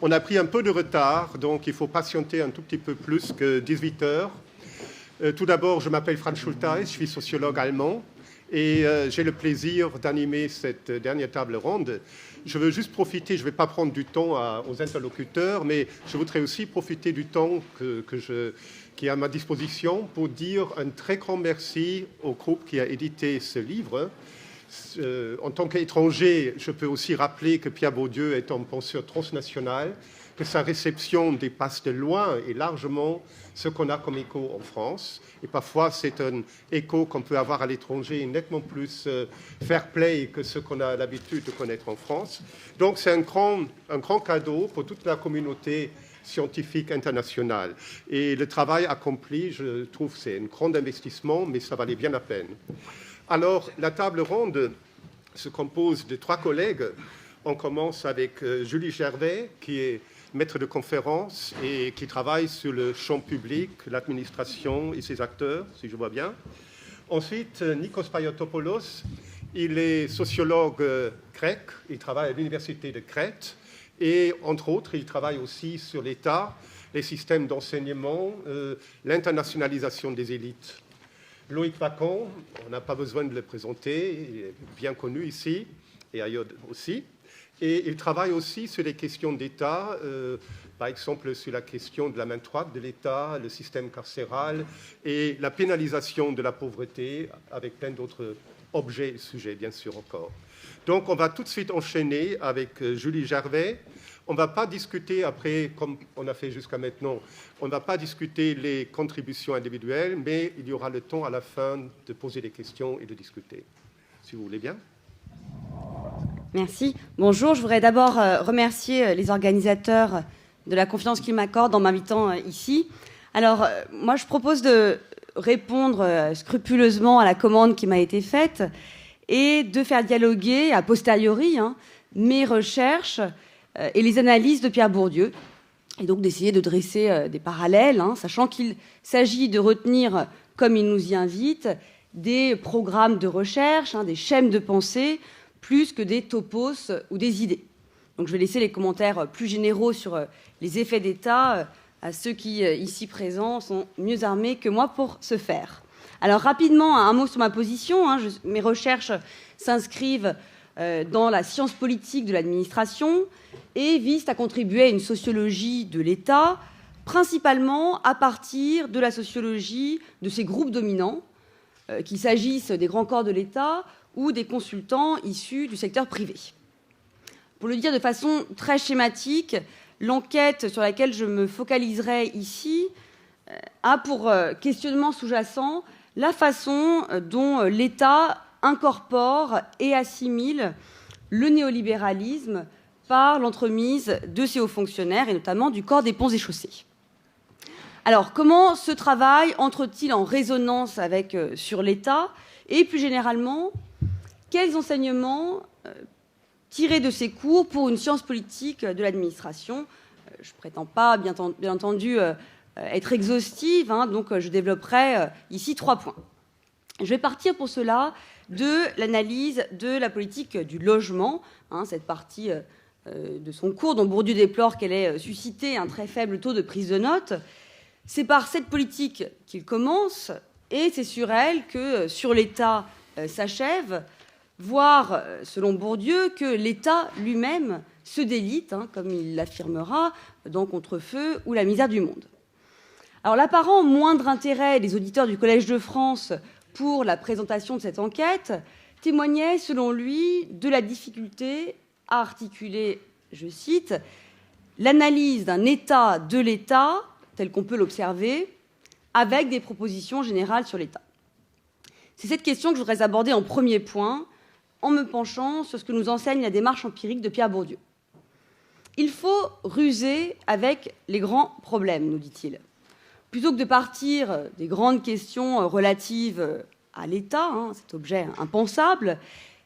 On a pris un peu de retard, donc il faut patienter un tout petit peu plus que 18 heures. Tout d'abord, je m'appelle Franz Schultheis, je suis sociologue allemand et j'ai le plaisir d'animer cette dernière table ronde. Je veux juste profiter, je ne vais pas prendre du temps aux interlocuteurs, mais je voudrais aussi profiter du temps qui est à ma disposition pour dire un très grand merci au groupe qui a édité ce livre. En tant qu'étranger, je peux aussi rappeler que Pierre Bourdieu est un penseur transnational, que sa réception dépasse de loin et largement ce qu'on a comme écho en France. Et parfois, c'est un écho qu'on peut avoir à l'étranger nettement plus fair-play que ce qu'on a l'habitude de connaître en France. Donc, c'est un grand cadeau pour toute la communauté scientifique internationale. Et le travail accompli, je trouve, c'est un grand investissement, mais ça valait bien la peine. Alors, la table ronde se compose de 3 collègues. On commence avec Julie Gervais, qui est maître de conférence et qui travaille sur le champ public, l'administration et ses acteurs, si je vois bien. Ensuite, Nikos Payotopoulos, il est sociologue grec, il travaille à l'université de Crète et, entre autres, il travaille aussi sur l'État, les systèmes d'enseignement, l'internationalisation des élites. Loïc Wacon, on n'a pas besoin de le présenter, il est bien connu ici et ailleurs aussi. Et il travaille aussi sur les questions d'État, par exemple sur la question de la main droite de l'État, le système carcéral et la pénalisation de la pauvreté, avec plein d'autres objets et sujets, bien sûr, encore. Donc, on va tout de suite enchaîner avec Julie Gervais. On ne va pas discuter après, comme on a fait jusqu'à maintenant, on ne va pas discuter les contributions individuelles, mais il y aura le temps à la fin de poser des questions et de discuter. Si vous voulez bien. Merci. Bonjour. Je voudrais d'abord remercier les organisateurs de la confiance qu'ils m'accordent en m'invitant ici. Alors, moi, je propose de répondre scrupuleusement à la commande qui m'a été faite et de faire dialoguer a posteriori mes recherches et les analyses de Pierre Bourdieu, et donc d'essayer de dresser des parallèles, sachant qu'il s'agit de retenir, comme il nous y invite, des programmes de recherche, des schèmes de pensée, plus que des topos ou des idées. Donc je vais laisser les commentaires plus généraux sur les effets d'État à ceux qui, ici présents, sont mieux armés que moi pour ce faire. Alors rapidement, un mot sur ma position. Mes recherches s'inscrivent dans la science politique de l'administration et visent à contribuer à une sociologie de l'État, principalement à partir de la sociologie de ces groupes dominants, qu'il s'agisse des grands corps de l'État ou des consultants issus du secteur privé. Pour le dire de façon très schématique, l'enquête sur laquelle je me focaliserai ici a pour questionnement sous-jacent la façon dont l'État incorpore et assimile le néolibéralisme par l'entremise de ses hauts fonctionnaires, et notamment du corps des ponts et chaussées. Alors, comment ce travail entre-t-il en résonance avec sur l'État, et plus généralement, quels enseignements tirer de ces cours pour une science politique de l'administration? Je ne prétends pas, bien entendu, être exhaustive, donc je développerai ici 3 points. Je vais partir pour cela de l'analyse de la politique du logement, cette partie de son cours dont Bourdieu déplore qu'elle ait suscité un très faible taux de prise de notes. C'est par cette politique qu'il commence, et c'est sur elle que sur l'État s'achève, voire, selon Bourdieu, que l'État lui-même se délite, comme il l'affirmera dans Contre-feu ou La misère du monde. Alors, l'apparent moindre intérêt des auditeurs du Collège de France pour la présentation de cette enquête témoignait, selon lui, de la difficulté à articuler, je cite, l'analyse d'un état de l'État, tel qu'on peut l'observer, avec des propositions générales sur l'État. C'est cette question que je voudrais aborder en premier point, en me penchant sur ce que nous enseigne la démarche empirique de Pierre Bourdieu. Il faut ruser avec les grands problèmes, nous dit-il. Plutôt que de partir des grandes questions relatives à l'État, cet objet impensable,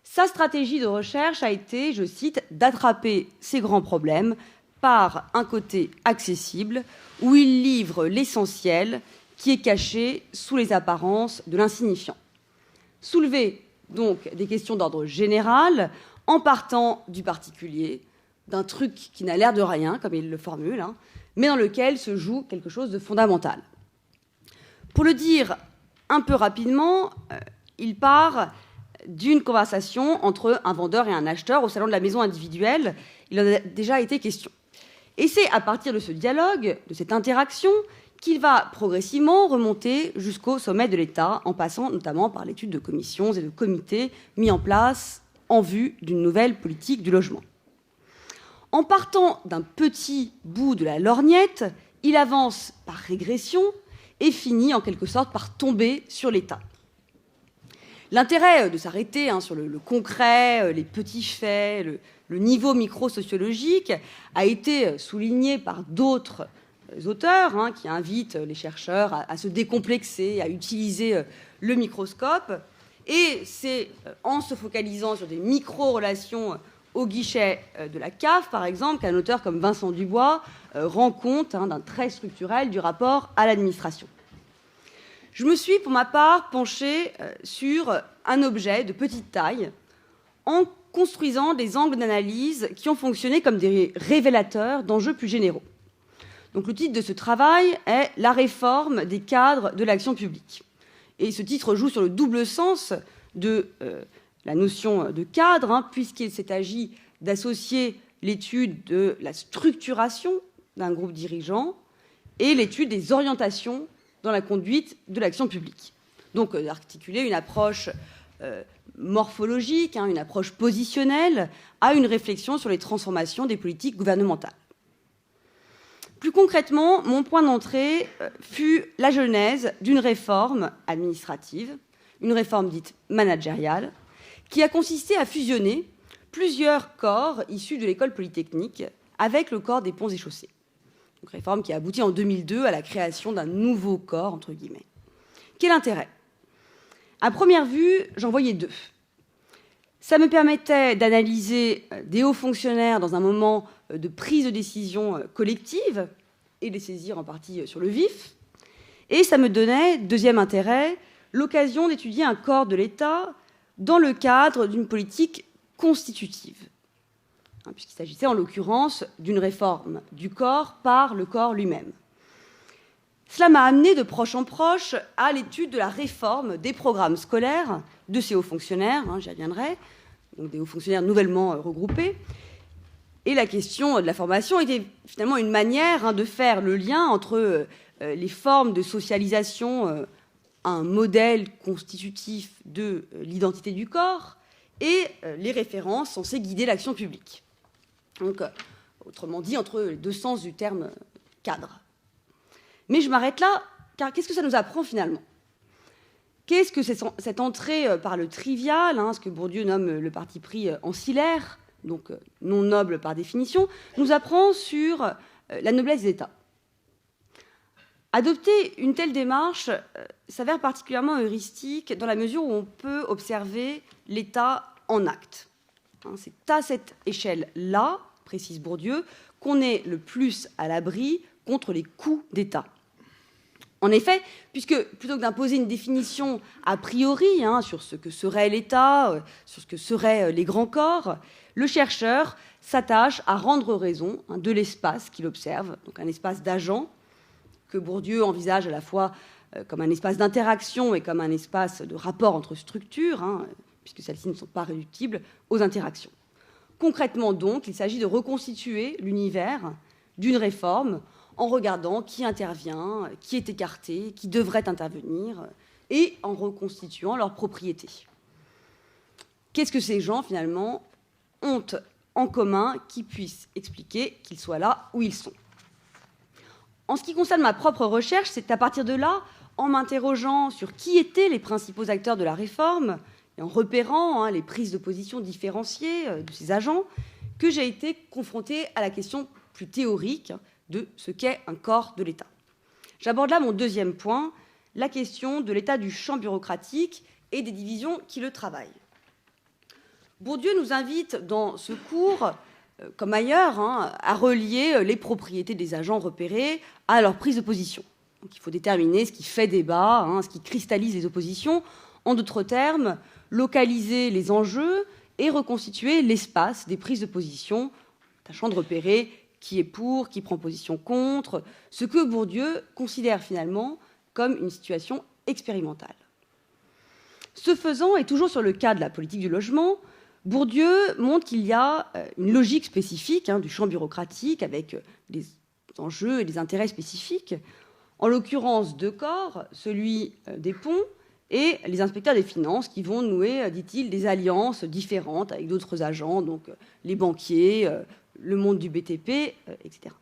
sa stratégie de recherche a été, je cite, d'attraper ces grands problèmes par un côté accessible où il livre l'essentiel qui est caché sous les apparences de l'insignifiant. Soulever donc des questions d'ordre général en partant du particulier, d'un truc qui n'a l'air de rien, comme il le formule, hein, mais dans lequel se joue quelque chose de fondamental. Pour le dire un peu rapidement, il part d'une conversation entre un vendeur et un acheteur au salon de la maison individuelle. Il en a déjà été question. Et c'est à partir de ce dialogue, de cette interaction, qu'il va progressivement remonter jusqu'au sommet de l'État, en passant notamment par l'étude de commissions et de comités mis en place en vue d'une nouvelle politique du logement. En partant d'un petit bout de la lorgnette, il avance par régression et finit en quelque sorte par tomber sur l'État. L'intérêt de s'arrêter sur le concret, les petits faits, le niveau micro-sociologique a été souligné par d'autres auteurs qui invitent les chercheurs à se décomplexer, à utiliser le microscope. Et c'est en se focalisant sur des micro-relations au guichet de la CAF, par exemple, qu'un auteur comme Vincent Dubois rend compte d'un trait structurel du rapport à l'administration. Je me suis, pour ma part, penchée sur un objet de petite taille en construisant des angles d'analyse qui ont fonctionné comme des révélateurs d'enjeux plus généraux. Donc, le titre de ce travail est « La réforme des cadres de l'action publique ». Et ce titre joue sur le double sens de la notion de cadre, puisqu'il s'est agi d'associer l'étude de la structuration d'un groupe dirigeant et l'étude des orientations dans la conduite de l'action publique. Donc, d'articuler une approche morphologique, une approche positionnelle, à une réflexion sur les transformations des politiques gouvernementales. Plus concrètement, mon point d'entrée fut la genèse d'une réforme administrative, une réforme dite managériale, qui a consisté à fusionner plusieurs corps issus de l'école polytechnique avec le corps des ponts et chaussées. Une réforme qui a abouti en 2002 à la création d'un nouveau corps, entre guillemets. Quel intérêt ? À première vue, j'en voyais deux. Ça me permettait d'analyser des hauts fonctionnaires dans un moment de prise de décision collective et de les saisir en partie sur le vif. Et ça me donnait, deuxième intérêt, l'occasion d'étudier un corps de l'État dans le cadre d'une politique constitutive, puisqu'il s'agissait en l'occurrence d'une réforme du corps par le corps lui-même. Cela m'a amené de proche en proche à l'étude de la réforme des programmes scolaires de ces hauts fonctionnaires, j'y reviendrai, donc des hauts fonctionnaires nouvellement regroupés. Et la question de la formation était finalement une manière de faire le lien entre les formes de socialisation, un modèle constitutif de l'identité du corps, et les références censées guider l'action publique. Donc, autrement dit, entre les deux sens du terme cadre. Mais je m'arrête là, car qu'est-ce que ça nous apprend finalement ? Qu'est-ce que cette entrée par le trivial, ce que Bourdieu nomme le parti pris ancillaire, donc non noble par définition, nous apprend sur la noblesse des États ? Adopter une telle démarche s'avère particulièrement heuristique dans la mesure où on peut observer l'État en acte. C'est à cette échelle-là, précise Bourdieu, qu'on est le plus à l'abri contre les coups d'État. En effet, puisque plutôt que d'imposer une définition a priori sur ce que serait l'État, sur ce que seraient les grands corps, le chercheur s'attache à rendre raison de l'espace qu'il observe, donc un espace d'agents que Bourdieu envisage à la fois comme un espace d'interaction et comme un espace de rapport entre structures, puisque celles-ci ne sont pas réductibles aux interactions. Concrètement donc, il s'agit de reconstituer l'univers d'une réforme en regardant qui intervient, qui est écarté, qui devrait intervenir, et en reconstituant leurs propriétés. Qu'est-ce que ces gens, finalement, ont en commun qui puissent expliquer qu'ils soient là où ils sont ? En ce qui concerne ma propre recherche, c'est à partir de là, en m'interrogeant sur qui étaient les principaux acteurs de la réforme, et en repérant les prises de position différenciées de ces agents, que j'ai été confrontée à la question plus théorique de ce qu'est un corps de l'État. J'aborde là mon deuxième point, la question de l'état du champ bureaucratique et des divisions qui le travaillent. Bourdieu nous invite dans ce cours, comme ailleurs, à relier les propriétés des agents repérés à leur prise de position. Donc, il faut déterminer ce qui fait débat, ce qui cristallise les oppositions. En d'autres termes, localiser les enjeux et reconstituer l'espace des prises de position, tâchant de repérer qui est pour, qui prend position contre, ce que Bourdieu considère finalement comme une situation expérimentale. Ce faisant, et toujours sur le cas de la politique du logement, Bourdieu montre qu'il y a une logique spécifique du champ bureaucratique avec des enjeux et des intérêts spécifiques, en l'occurrence deux corps, celui des ponts et les inspecteurs des finances qui vont nouer, dit-il, des alliances différentes avec d'autres agents, donc les banquiers, le monde du BTP, etc.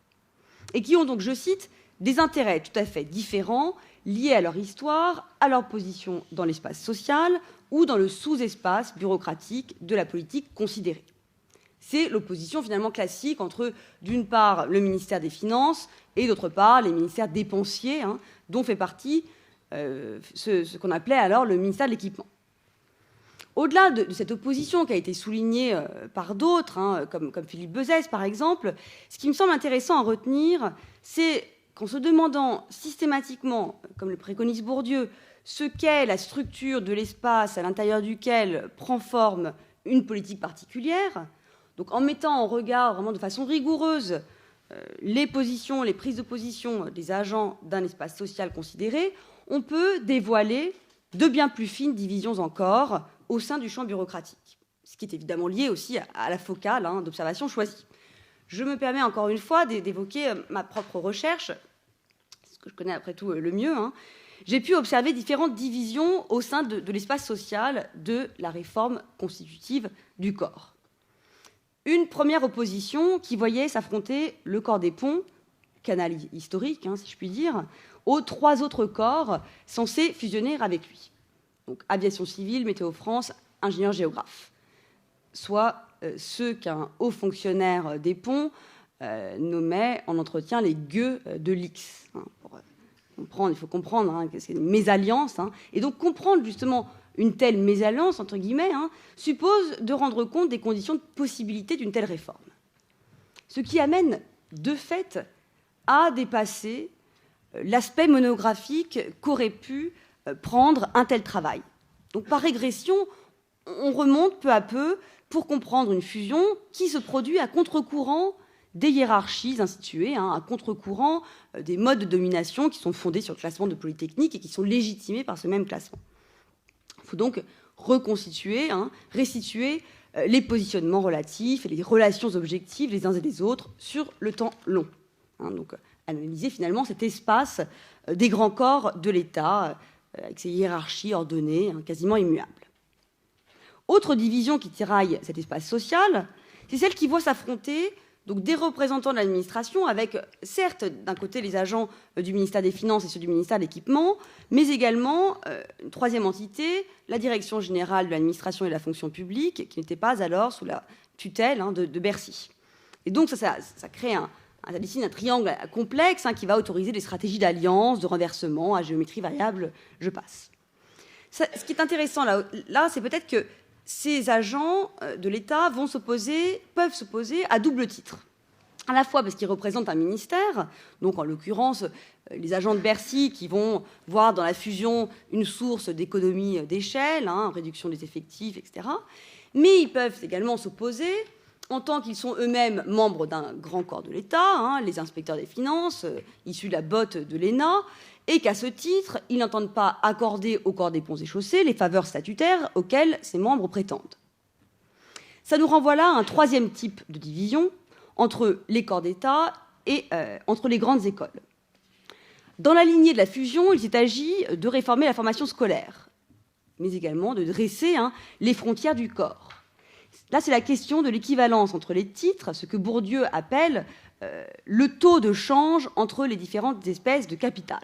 Et qui ont donc, je cite, des intérêts tout à fait différents liés à leur histoire, à leur position dans l'espace social ou dans le sous-espace bureaucratique de la politique considérée. C'est l'opposition finalement classique entre, d'une part, le ministère des Finances et, d'autre part, les ministères dépensiers, dont fait partie ce qu'on appelait alors le ministère de l'Équipement. Au-delà de cette opposition qui a été soulignée par d'autres, comme Philippe Bezès par exemple, ce qui me semble intéressant à retenir, c'est qu'en se demandant systématiquement, comme le préconise Bourdieu, ce qu'est la structure de l'espace à l'intérieur duquel prend forme une politique particulière, donc en mettant en regard vraiment de façon rigoureuse les positions, les prises de position des agents d'un espace social considéré, on peut dévoiler de bien plus fines divisions encore au sein du champ bureaucratique, ce qui est évidemment lié aussi à la focale d'observation choisie. Je me permets encore une fois d'évoquer ma propre recherche, ce que je connais après tout le mieux. J'ai pu observer différentes divisions au sein de l'espace social de la réforme constitutive du corps. Une première opposition qui voyait s'affronter le corps des ponts, canal historique, si je puis dire, aux trois autres corps censés fusionner avec lui. Donc aviation civile, Météo France, ingénieur géographe. Soit ceux qu'un haut fonctionnaire des ponts nommait en entretien les gueux de l'X. Pour comprendre, il faut comprendre que c'est une mésalliance. Et donc comprendre justement une telle mésalliance, entre guillemets, suppose de rendre compte des conditions de possibilité d'une telle réforme. Ce qui amène, de fait, à dépasser l'aspect monographique qu'aurait pu prendre un tel travail. Donc par régression, on remonte peu à peu pour comprendre une fusion qui se produit à contre-courant des hiérarchies instituées, à contre-courant des modes de domination qui sont fondés sur le classement de Polytechnique et qui sont légitimés par ce même classement. Il faut donc reconstituer, restituer les positionnements relatifs et les relations objectives des uns et des autres sur le temps long. Donc analyser finalement cet espace des grands corps de l'État avec ses hiérarchies ordonnées, quasiment immuables. Autre division qui tiraille cet espace social, c'est celle qui voit s'affronter donc des représentants de l'administration avec, certes, d'un côté les agents du ministère des Finances et ceux du ministère de l'Équipement, mais également une troisième entité, la Direction générale de l'administration et de la fonction publique, qui n'était pas alors sous la tutelle de Bercy. Et donc ça crée ça dessine un triangle complexe qui va autoriser des stratégies d'alliance, de renversement, à géométrie variable, je passe. Ce qui est intéressant là c'est peut-être que ces agents de l'État peuvent s'opposer à double titre. À la fois parce qu'ils représentent un ministère, donc en l'occurrence les agents de Bercy qui vont voir dans la fusion une source d'économie d'échelle, réduction des effectifs, etc. Mais ils peuvent également s'opposer en tant qu'ils sont eux-mêmes membres d'un grand corps de l'État, les inspecteurs des finances, issus de la botte de l'ENA, et qu'à ce titre, ils n'entendent pas accorder au corps des ponts et chaussées les faveurs statutaires auxquelles ses membres prétendent. Ça nous renvoie là à un troisième type de division entre les corps d'État et entre les grandes écoles. Dans la lignée de la fusion, il s'est agi de réformer la formation scolaire, mais également de dresser les frontières du corps. Là, c'est la question de l'équivalence entre les titres, ce que Bourdieu appelle le taux de change entre les différentes espèces de capital,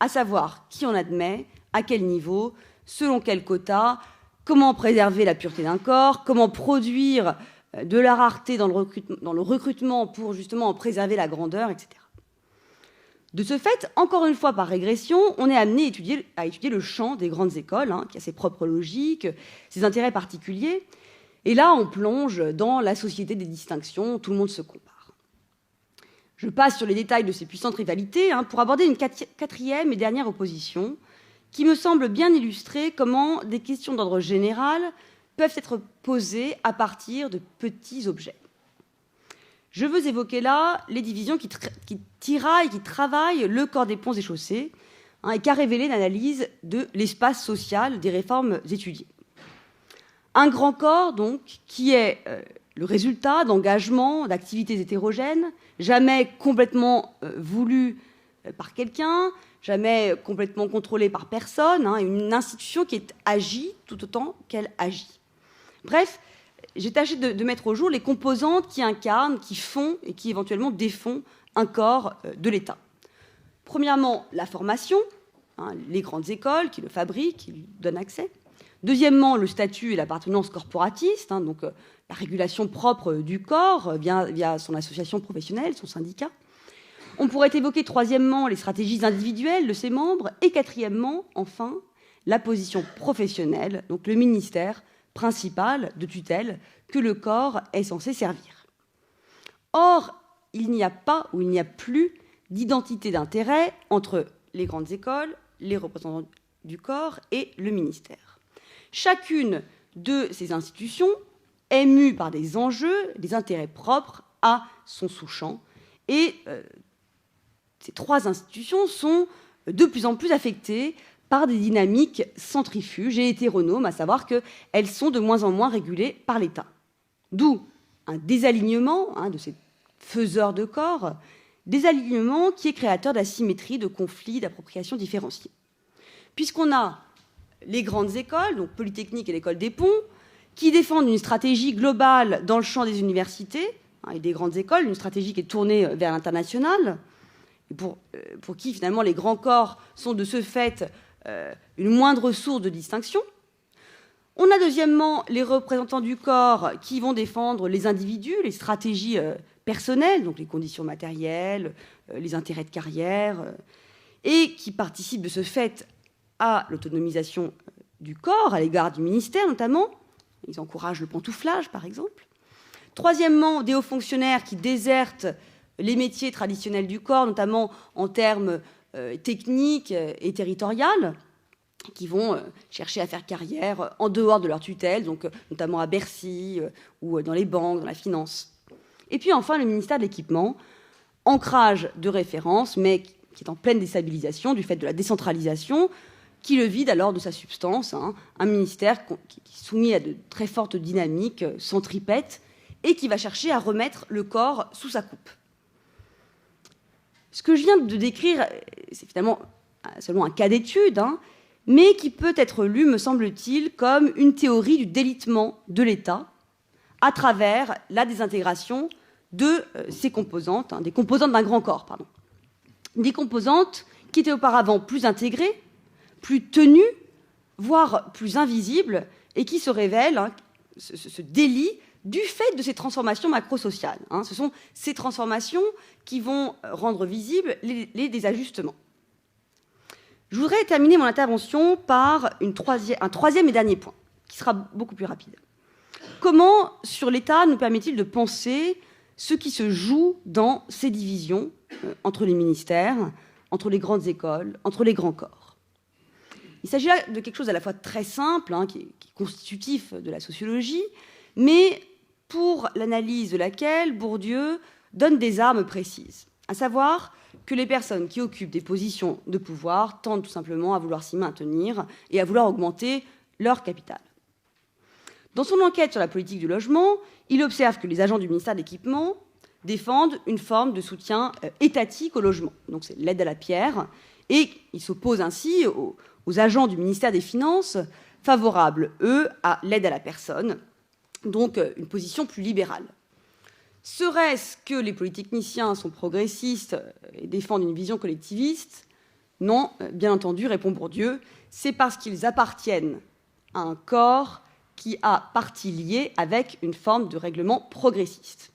à savoir qui en admet, à quel niveau, selon quel quota, comment préserver la pureté d'un corps, comment produire de la rareté dans le recrutement pour justement en préserver la grandeur, etc. De ce fait, encore une fois par régression, on est amené à étudier le champ des grandes écoles, qui a ses propres logiques, ses intérêts particuliers. Et là, on plonge dans la société des distinctions, tout le monde se compare. Je passe sur les détails de ces puissantes rivalités pour aborder une quatrième et dernière opposition qui me semble bien illustrer comment des questions d'ordre général peuvent être posées à partir de petits objets. Je veux évoquer là les divisions qui tiraillent, qui travaillent le corps des ponts et chaussées, et qu'a révélé l'analyse de l'espace social des réformes étudiées. Un grand corps, donc, qui est le résultat d'engagements, d'activités hétérogènes, jamais complètement voulu par quelqu'un, jamais complètement contrôlé par personne, une institution qui est agie tout autant qu'elle agit. Bref, j'ai tâché de mettre au jour les composantes qui incarnent, qui font et qui éventuellement défont un corps de l'État. Premièrement, la formation, les grandes écoles qui le fabriquent, qui lui donnent accès. Deuxièmement, le statut et l'appartenance corporatiste, donc la régulation propre du corps via son association professionnelle, son syndicat. On pourrait évoquer troisièmement les stratégies individuelles de ses membres et quatrièmement, enfin, la position professionnelle, donc le ministère principal de tutelle que le corps est censé servir. Or, il n'y a pas ou il n'y a plus d'identité d'intérêt entre les grandes écoles, les représentants du corps et le ministère. Chacune de ces institutions est mue par des enjeux, des intérêts propres à son sous-champ. Et ces trois institutions sont de plus en plus affectées par des dynamiques centrifuges et hétéronomes, à savoir qu'elles sont de moins en moins régulées par l'État. D'où un désalignement de ces faiseurs de corps, désalignement qui est créateur d'asymétrie, de conflits, d'appropriation différenciée. Puisqu'on a les grandes écoles, donc Polytechnique et l'École des Ponts, qui défendent une stratégie globale dans le champ des universités et des grandes écoles, une stratégie qui est tournée vers l'international, pour qui finalement les grands corps sont de ce fait une moindre source de distinction. On a deuxièmement les représentants du corps qui vont défendre les individus, les stratégies personnelles, donc les conditions matérielles, les intérêts de carrière, et qui participent de ce fait à l'autonomisation du corps, à l'égard du ministère notamment. Ils encouragent le pantouflage, par exemple. Troisièmement, des hauts fonctionnaires qui désertent les métiers traditionnels du corps, notamment en termes techniques et territoriales, qui vont chercher à faire carrière en dehors de leur tutelle, donc notamment à Bercy ou dans les banques, dans la finance. Et puis enfin, le ministère de l'Équipement, ancrage de référence, mais qui est en pleine déstabilisation du fait de la décentralisation, qui le vide alors de sa substance, un ministère qui est soumis à de très fortes dynamiques centripètes et qui va chercher à remettre le corps sous sa coupe. Ce que je viens de décrire, c'est finalement seulement un cas d'étude, mais qui peut être lu, me semble-t-il, comme une théorie du délitement de l'État à travers la désintégration de ses composantes, des composantes d'un grand corps, pardon. Des composantes qui étaient auparavant plus intégrées, plus tenues, voire plus invisibles, et qui se révèlent, ce délit, du fait de ces transformations macrosociales. Ce sont ces transformations qui vont rendre visibles les désajustements. Je voudrais terminer mon intervention par un troisième et dernier point, qui sera beaucoup plus rapide. Comment, sur l'État, nous permet-il de penser ce qui se joue dans ces divisions entre les ministères, entre les grandes écoles, entre les grands corps? Il s'agit là de quelque chose à la fois très simple, qui est constitutif de la sociologie, mais pour l'analyse de laquelle Bourdieu donne des armes précises, à savoir que les personnes qui occupent des positions de pouvoir tendent tout simplement à vouloir s'y maintenir et à vouloir augmenter leur capital. Dans son enquête sur la politique du logement, il observe que les agents du ministère de l'Équipement défendent une forme de soutien étatique au logement. Donc c'est l'aide à la pierre, et il s'oppose ainsi aux agents du ministère des Finances favorables, eux, à l'aide à la personne, donc une position plus libérale. Serait-ce que les polytechniciens sont progressistes et défendent une vision collectiviste? Non, bien entendu, répond Bourdieu, c'est parce qu'ils appartiennent à un corps qui a partie liée avec une forme de règlement progressiste.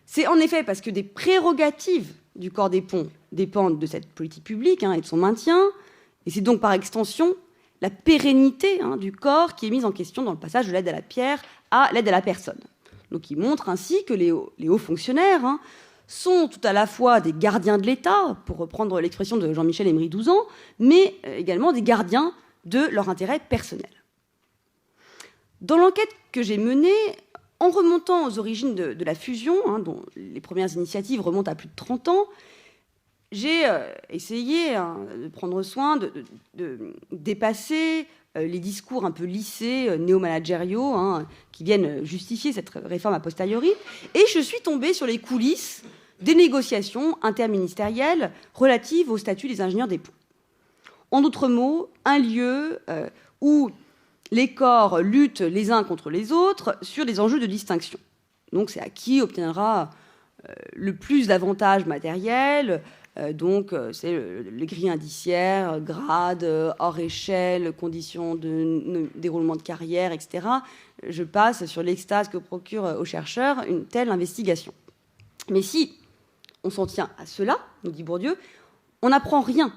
C'est en effet parce que des prérogatives du corps des ponts dépendent de cette politique publique et de son maintien, et c'est donc par extension la pérennité du corps qui est mise en question dans le passage de l'aide à la pierre à l'aide à la personne. Donc il montre ainsi que les hauts fonctionnaires sont tout à la fois des gardiens de l'État, pour reprendre l'expression de Jean-Michel Emery-Douzan, mais également des gardiens de leur intérêt personnel. Dans l'enquête que j'ai menée, En remontant aux origines de la fusion, hein, dont les premières initiatives remontent à plus de 30 ans, j'ai essayé de prendre soin de dépasser les discours un peu lissés, néo-managériaux, hein, qui viennent justifier cette réforme a posteriori. Et je suis tombée sur les coulisses des négociations interministérielles relatives au statut des ingénieurs des ponts. En d'autres mots, un lieu où les corps luttent les uns contre les autres sur des enjeux de distinction. Donc c'est à qui obtiendra le plus d'avantages matériels. Donc c'est les grilles indiciaires, grades, hors échelle, conditions de déroulement de carrière, etc. Je passe sur l'extase que procure aux chercheurs une telle investigation. Mais si on s'en tient à cela, nous dit Bourdieu, on n'apprend rien,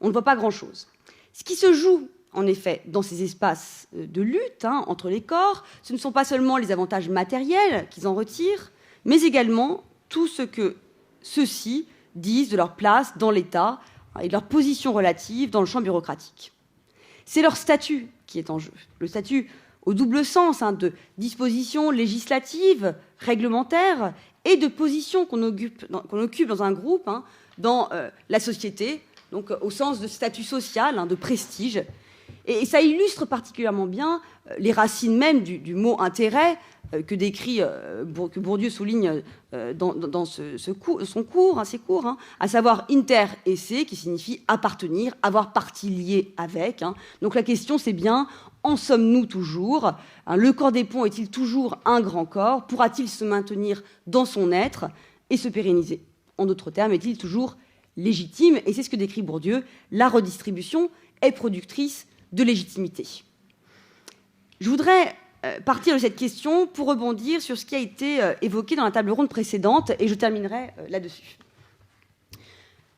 on ne voit pas grand-chose. Ce qui se joue, en effet, dans ces espaces de lutte entre les corps, ce ne sont pas seulement les avantages matériels qu'ils en retirent, mais également tout ce que ceux-ci disent de leur place dans l'État et de leur position relative dans le champ bureaucratique. C'est leur statut qui est en jeu, le statut au double sens de disposition législative, réglementaire, et de position qu'on occupe dans un groupe, dans la société, donc au sens de statut social, de prestige. Et ça illustre particulièrement bien les racines même du mot intérêt que décrit, que Bourdieu souligne dans ses cours, à savoir inter esse, qui signifie appartenir, avoir partie liée avec. Donc la question c'est bien, en sommes-nous toujours? Le corps des ponts est-il toujours un grand corps? Pourra-t-il se maintenir dans son être et se pérenniser? En d'autres termes, est-il toujours légitime? Et c'est ce que décrit Bourdieu, la redistribution est productrice de légitimité. Je voudrais partir de cette question pour rebondir sur ce qui a été évoqué dans la table ronde précédente, et je terminerai là-dessus.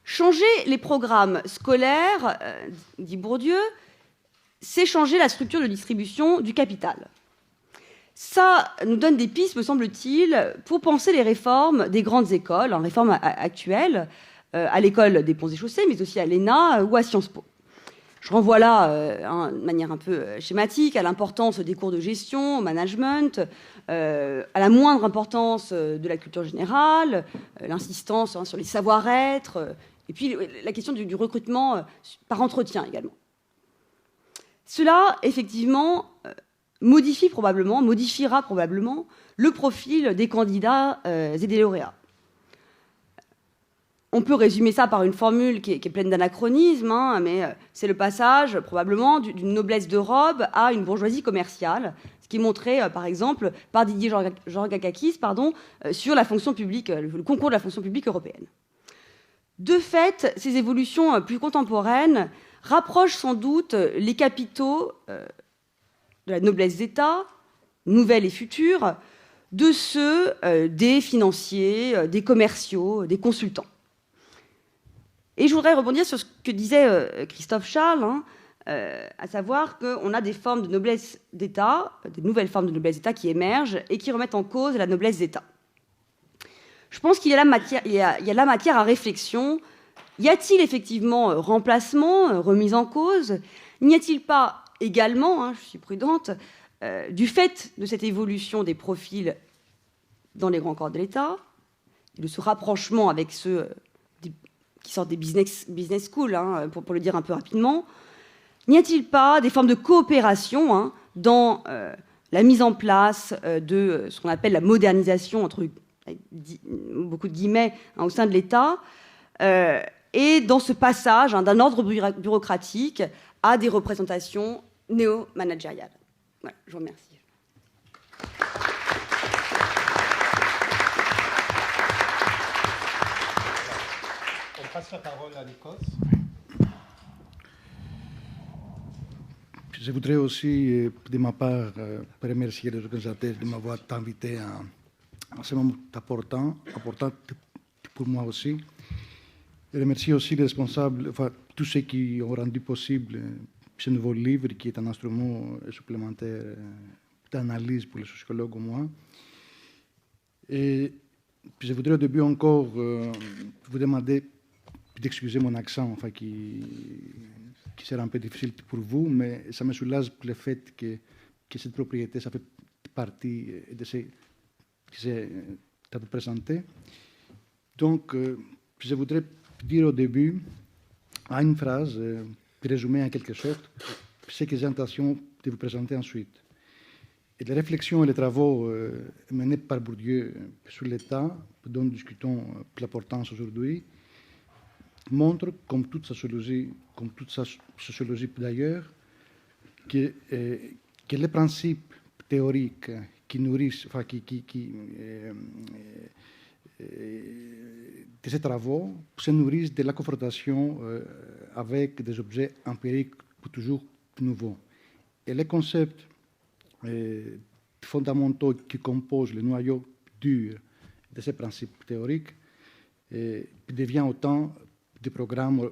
Changer les programmes scolaires, dit Bourdieu, c'est changer la structure de distribution du capital. Ça nous donne des pistes, me semble-t-il, pour penser les réformes des grandes écoles, en réforme actuelle, à l'école des Ponts et Chaussées, mais aussi à l'ENA ou à Sciences Po. Je renvoie là, de manière un peu schématique, à l'importance des cours de gestion, au management, à la moindre importance de la culture générale, l'insistance sur les savoir-être, et puis la question du recrutement par entretien également. Cela, effectivement, modifiera probablement le profil des candidats et des lauréats. On peut résumer ça par une formule qui est pleine d'anachronismes, mais c'est le passage probablement d'une noblesse de robe à une bourgeoisie commerciale, ce qui est montré par exemple par Didier Georgakakis sur la fonction publique, le concours de la fonction publique européenne. De fait, ces évolutions plus contemporaines rapprochent sans doute les capitaux de la noblesse d'État, nouvelle et future, de ceux des financiers, des commerciaux, des consultants. Et je voudrais rebondir sur ce que disait Christophe Charles, à savoir qu'on a des formes de noblesse d'État, des nouvelles formes de noblesse d'État qui émergent et qui remettent en cause la noblesse d'État. Je pense qu'il y a la matière à réflexion. Y a-t-il effectivement remplacement, remise en cause? N'y a-t-il pas également, je suis prudente, du fait de cette évolution des profils dans les grands corps de l'État, de ce rapprochement avec ceux qui sortent des business schools, pour le dire un peu rapidement, n'y a-t-il pas des formes de coopération dans la mise en place de ce qu'on appelle la modernisation, entre beaucoup de guillemets, au sein de l'État, et dans ce passage d'un ordre bureaucratique à des représentations néo-managériales. Voilà, je vous remercie. On passe la parole à Nikos. Je voudrais aussi, de ma part, remercier les organisateurs de m'avoir invité à ce moment important pour moi aussi. Et remercier aussi les responsables, tous ceux qui ont rendu possible ce nouveau livre qui est un instrument supplémentaire d'analyse pour les sociologues comme moi. Et je voudrais au début encore vous demander d'excuser mon accent, qui sera un peu difficile pour vous, mais ça me soulage le fait que que cette propriété, ça fait partie de ce que j'ai à vous présenter. Donc, je voudrais dire au début, à une phrase, résumer en quelque sorte, ce que j'ai l'intention de vous présenter ensuite. Et les réflexions et les travaux menés par Bourdieu sur l'État, dont nous discutons l'importance aujourd'hui, montrent, comme toute sociologie d'ailleurs, que les principes théoriques qui nourrissent, enfin, de ces travaux se nourrissent de la confrontation avec des objets empiriques toujours nouveaux. Et les concepts fondamentaux qui composent le noyau dur de ces principes théoriques deviennent autant des programmes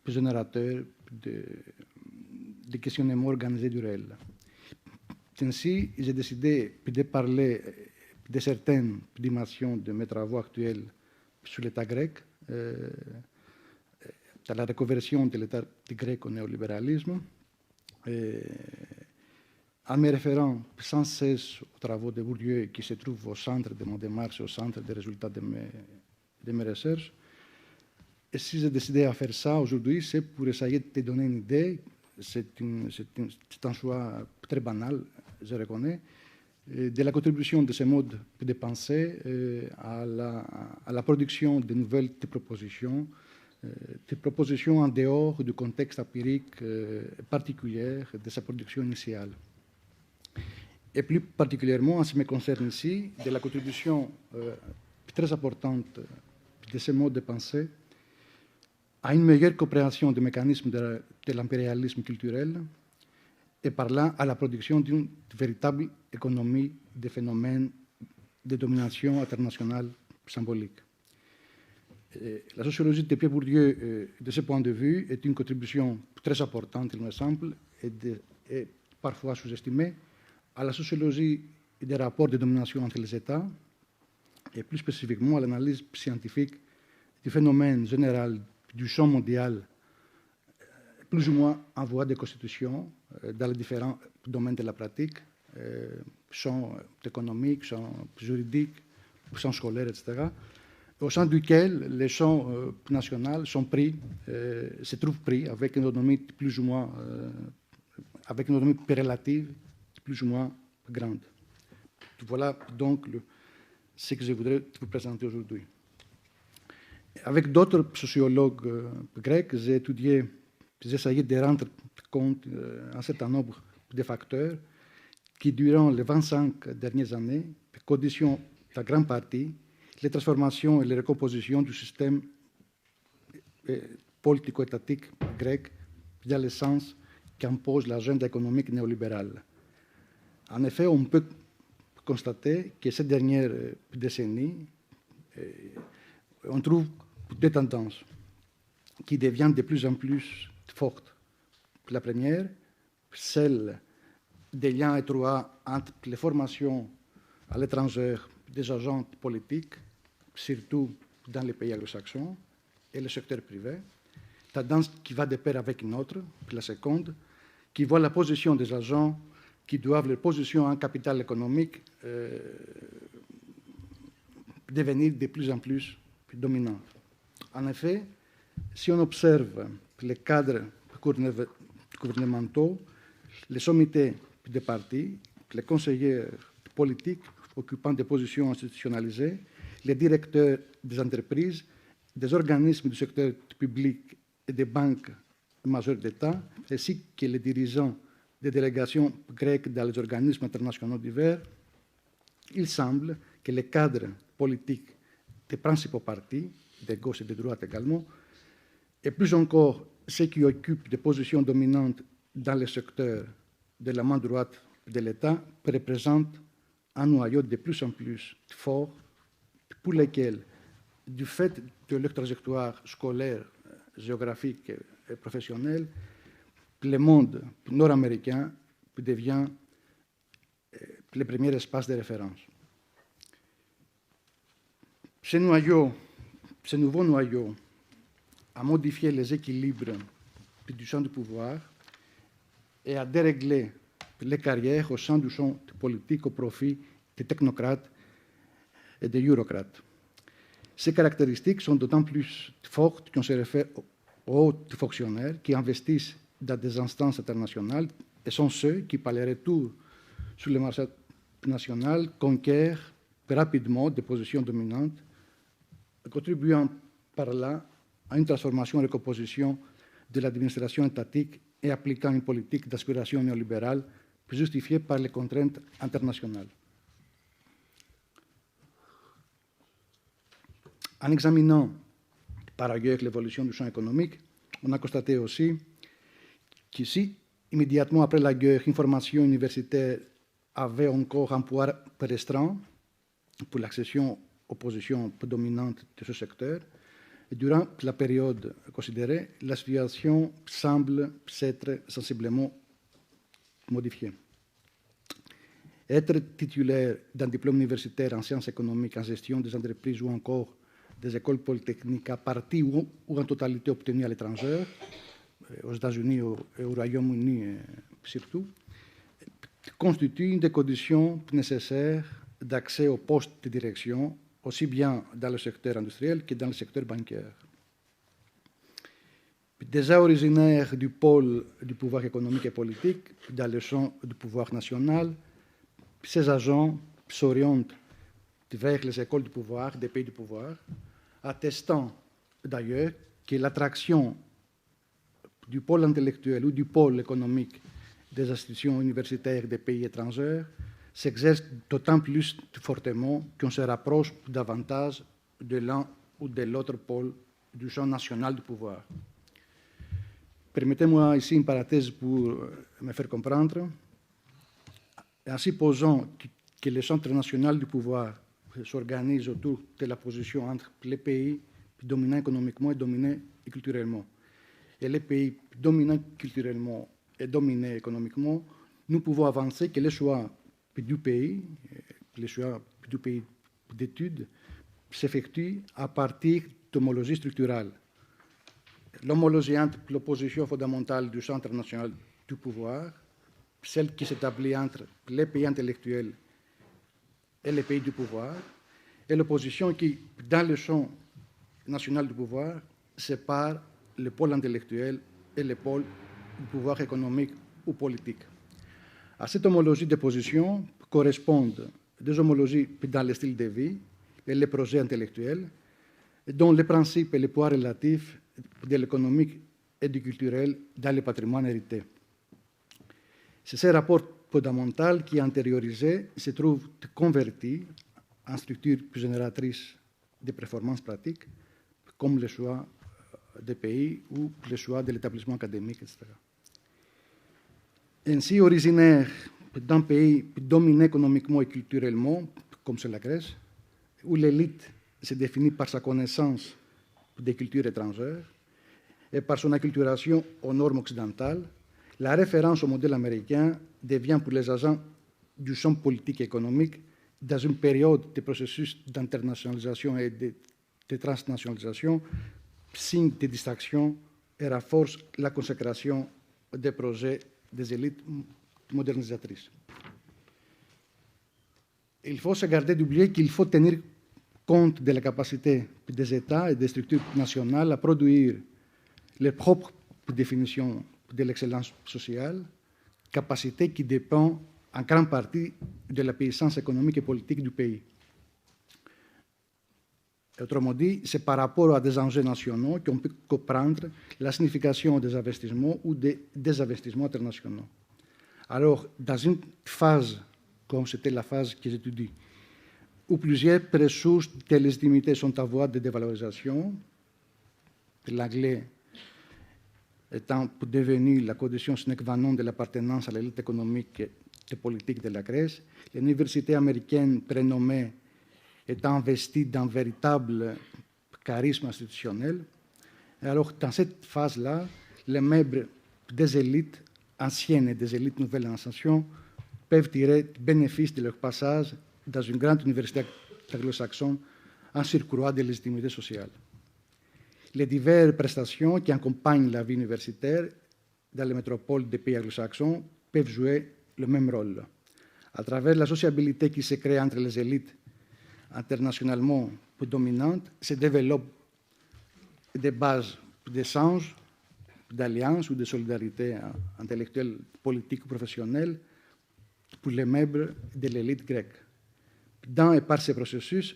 générateurs de questionnements organisés du réel. Ainsi, j'ai décidé de parler de certaines dimensions de mes travaux actuels sur l'État grec, dans la reconversion de l'État grec au néolibéralisme, en me référant sans cesse aux travaux de Bourdieu qui se trouvent au centre de mon démarche, au centre des résultats de mes recherches. Et si j'ai décidé à faire ça aujourd'hui, c'est pour essayer de te donner une idée. C'est un choix très banal, je reconnais, de la contribution de ces modes de pensée à la production de nouvelles propositions en dehors du contexte empirique particulier de sa production initiale. Et plus particulièrement, en ce qui me concerne ici, de la contribution très importante de ces modes de pensée à une meilleure compréhension du mécanisme de l'impérialisme culturel et par là à la production d'une véritable économie des phénomènes de domination internationale symbolique. La sociologie de Pierre Bourdieu, de ce point de vue, est une contribution très importante, il me semble, et parfois sous-estimée, à la sociologie des rapports de domination entre les États, et plus spécifiquement à l'analyse scientifique du phénomène général du champ mondial, plus ou moins en voie de constitution dans les différents domaines de la pratique, champ économique, champ juridique, champ scolaire, etc., au sein duquel les champs nationaux sont pris, se trouvent pris avec une autonomie plus ou moins, avec une autonomie relative plus ou moins grande. Voilà donc ce que je voudrais vous présenter aujourd'hui. Avec d'autres sociologues grecs, j'ai essayé de rendre compte d'un certain nombre de facteurs qui, durant les 25 dernières années, conditionnent en grande partie les transformations et les recompositions du système politico-étatique grec dans le sens qu'impose l'agenda économique néolibérale. En effet, on peut constater que ces dernières décennies, on trouve deux tendances qui deviennent de plus en plus fortes. La première, celle des liens étroits entre les formations à l'étranger des agents politiques, surtout dans les pays anglo-saxons, et le secteur privé, tendance qui va de pair avec une autre, la seconde, qui voit la position des agents qui doivent leur position en capital économique devenir de plus en plus dominante. En effet, si on observe les cadres gouvernementaux, les sommités des partis, les conseillers politiques occupant des positions institutionnalisées, les directeurs des entreprises, des organismes du secteur public et des banques majeures d'État, ainsi que les dirigeants des délégations grecques dans les organismes internationaux divers, il semble que les cadres politiques des principaux partis, de gauche et de droite également, et plus encore ceux qui occupent des positions dominantes dans le secteur de la main droite de l'État, représentent un noyau de plus en plus fort pour lesquels, du fait de leur trajectoire scolaire, géographique et professionnelle, le monde nord-américain devient le premier espace de référence. Ce nouveau noyau a modifié les équilibres du champ du pouvoir et a déréglé les carrières au sein du champ politique au profit des technocrates et des bureaucrates. Ces caractéristiques sont d'autant plus fortes qu'on se réfère aux hauts fonctionnaires qui investissent dans des instances internationales et sont ceux qui, par les retours sur le marché national, conquièrent rapidement des positions dominantes, contribuant par là à une transformation et recomposition de l'administration étatique et appliquant une politique d'aspiration néolibérale justifiée par les contraintes internationales. En examinant par ailleurs l'évolution du champ économique, on a constaté aussi qu'ici, immédiatement après la guerre, une formation universitaire avait encore un pouvoir restreint pour l'accession aux positions dominantes de ce secteur. Et durant la période considérée, la situation semble s'être sensiblement modifiée. Être titulaire d'un diplôme universitaire en sciences économiques, en gestion des entreprises ou encore des écoles polytechniques à partie ou en totalité obtenues à l'étranger, aux États-Unis et au Royaume-Uni surtout, constitue une des conditions nécessaires d'accès aux postes de direction, aussi bien dans le secteur industriel que dans le secteur bancaire. Déjà originaire du pôle du pouvoir économique et politique, dans le champ du pouvoir national, ces agents s'orientent vers les écoles du pouvoir des pays du pouvoir, attestant d'ailleurs que l'attraction du pôle intellectuel ou du pôle économique des institutions universitaires des pays étrangers s'exerce d'autant plus fortement qu'on se rapproche davantage de l'un ou de l'autre pôle du champ national du pouvoir. Permettez-moi ici une parenthèse pour me faire comprendre. En supposant que le centre national du pouvoir s'organise autour de la position entre les pays dominants économiquement et dominés culturellement, et les pays dominants culturellement et dominés économiquement, nous pouvons avancer que le choix du pays d'études s'effectue à partir d'homologie structurale. L'homologie entre l'opposition fondamentale du centre national du pouvoir, celle qui s'établit entre les pays intellectuels et les pays du pouvoir, et l'opposition qui, dans le champ national du pouvoir, sépare le pôle intellectuel et le pôle du pouvoir économique ou politique. À cette homologie de position correspondent des homologies dans le style de vie et les projets intellectuels, dont les principes et les poids relatifs de l'économique et du culturel dans le patrimoine hérité. C'est ce rapport fondamental qui, intériorisé, se trouve converti en structure plus génératrice de performances pratiques, comme le choix des pays ou le choix de l'établissement académique, etc. Ainsi, originaire d'un pays dominé économiquement et culturellement, comme c'est la Grèce, où l'élite se définit par sa connaissance des cultures étrangères et par son acculturation aux normes occidentales, la référence au modèle américain devient pour les agents du champ politique et économique, dans une période de processus d'internationalisation et de transnationalisation, signe de distraction et renforce la consécration des projets des élites modernisatrices. Il faut se garder d'oublier qu'il faut tenir compte de la capacité des États et des structures nationales à produire les propres définitions de l'excellence sociale, capacité qui dépend en grande partie de la puissance économique et politique du pays. Autrement dit, c'est par rapport à des enjeux nationaux qu'on peut comprendre la signification des investissements ou des désinvestissements internationaux. Alors, dans une phase, comme c'était la phase que j'étudie, où plusieurs ressources de légitimité sont à voie de dévalorisation, l'anglais étant devenu la condition sine qua non de l'appartenance à l'élite économique et politique de la Grèce, l'université américaine prénommée étant investie d'un véritable charisme institutionnel. Et alors, dans cette phase-là, les membres des élites anciennes et des élites nouvelles en ascension peuvent tirer bénéfice de leur passage dans une grande université anglo-saxonne en surcroît de légitimité sociale. Les diverses prestations qui accompagnent la vie universitaire dans les métropoles des pays anglo-saxons peuvent jouer le même rôle. À travers la sociabilité qui se crée entre les élites internationalement dominantes, se développent des bases d'échange, d'alliance ou de solidarité intellectuelle, politique ou professionnelle pour les membres de l'élite grecque. Dans et par ces processus,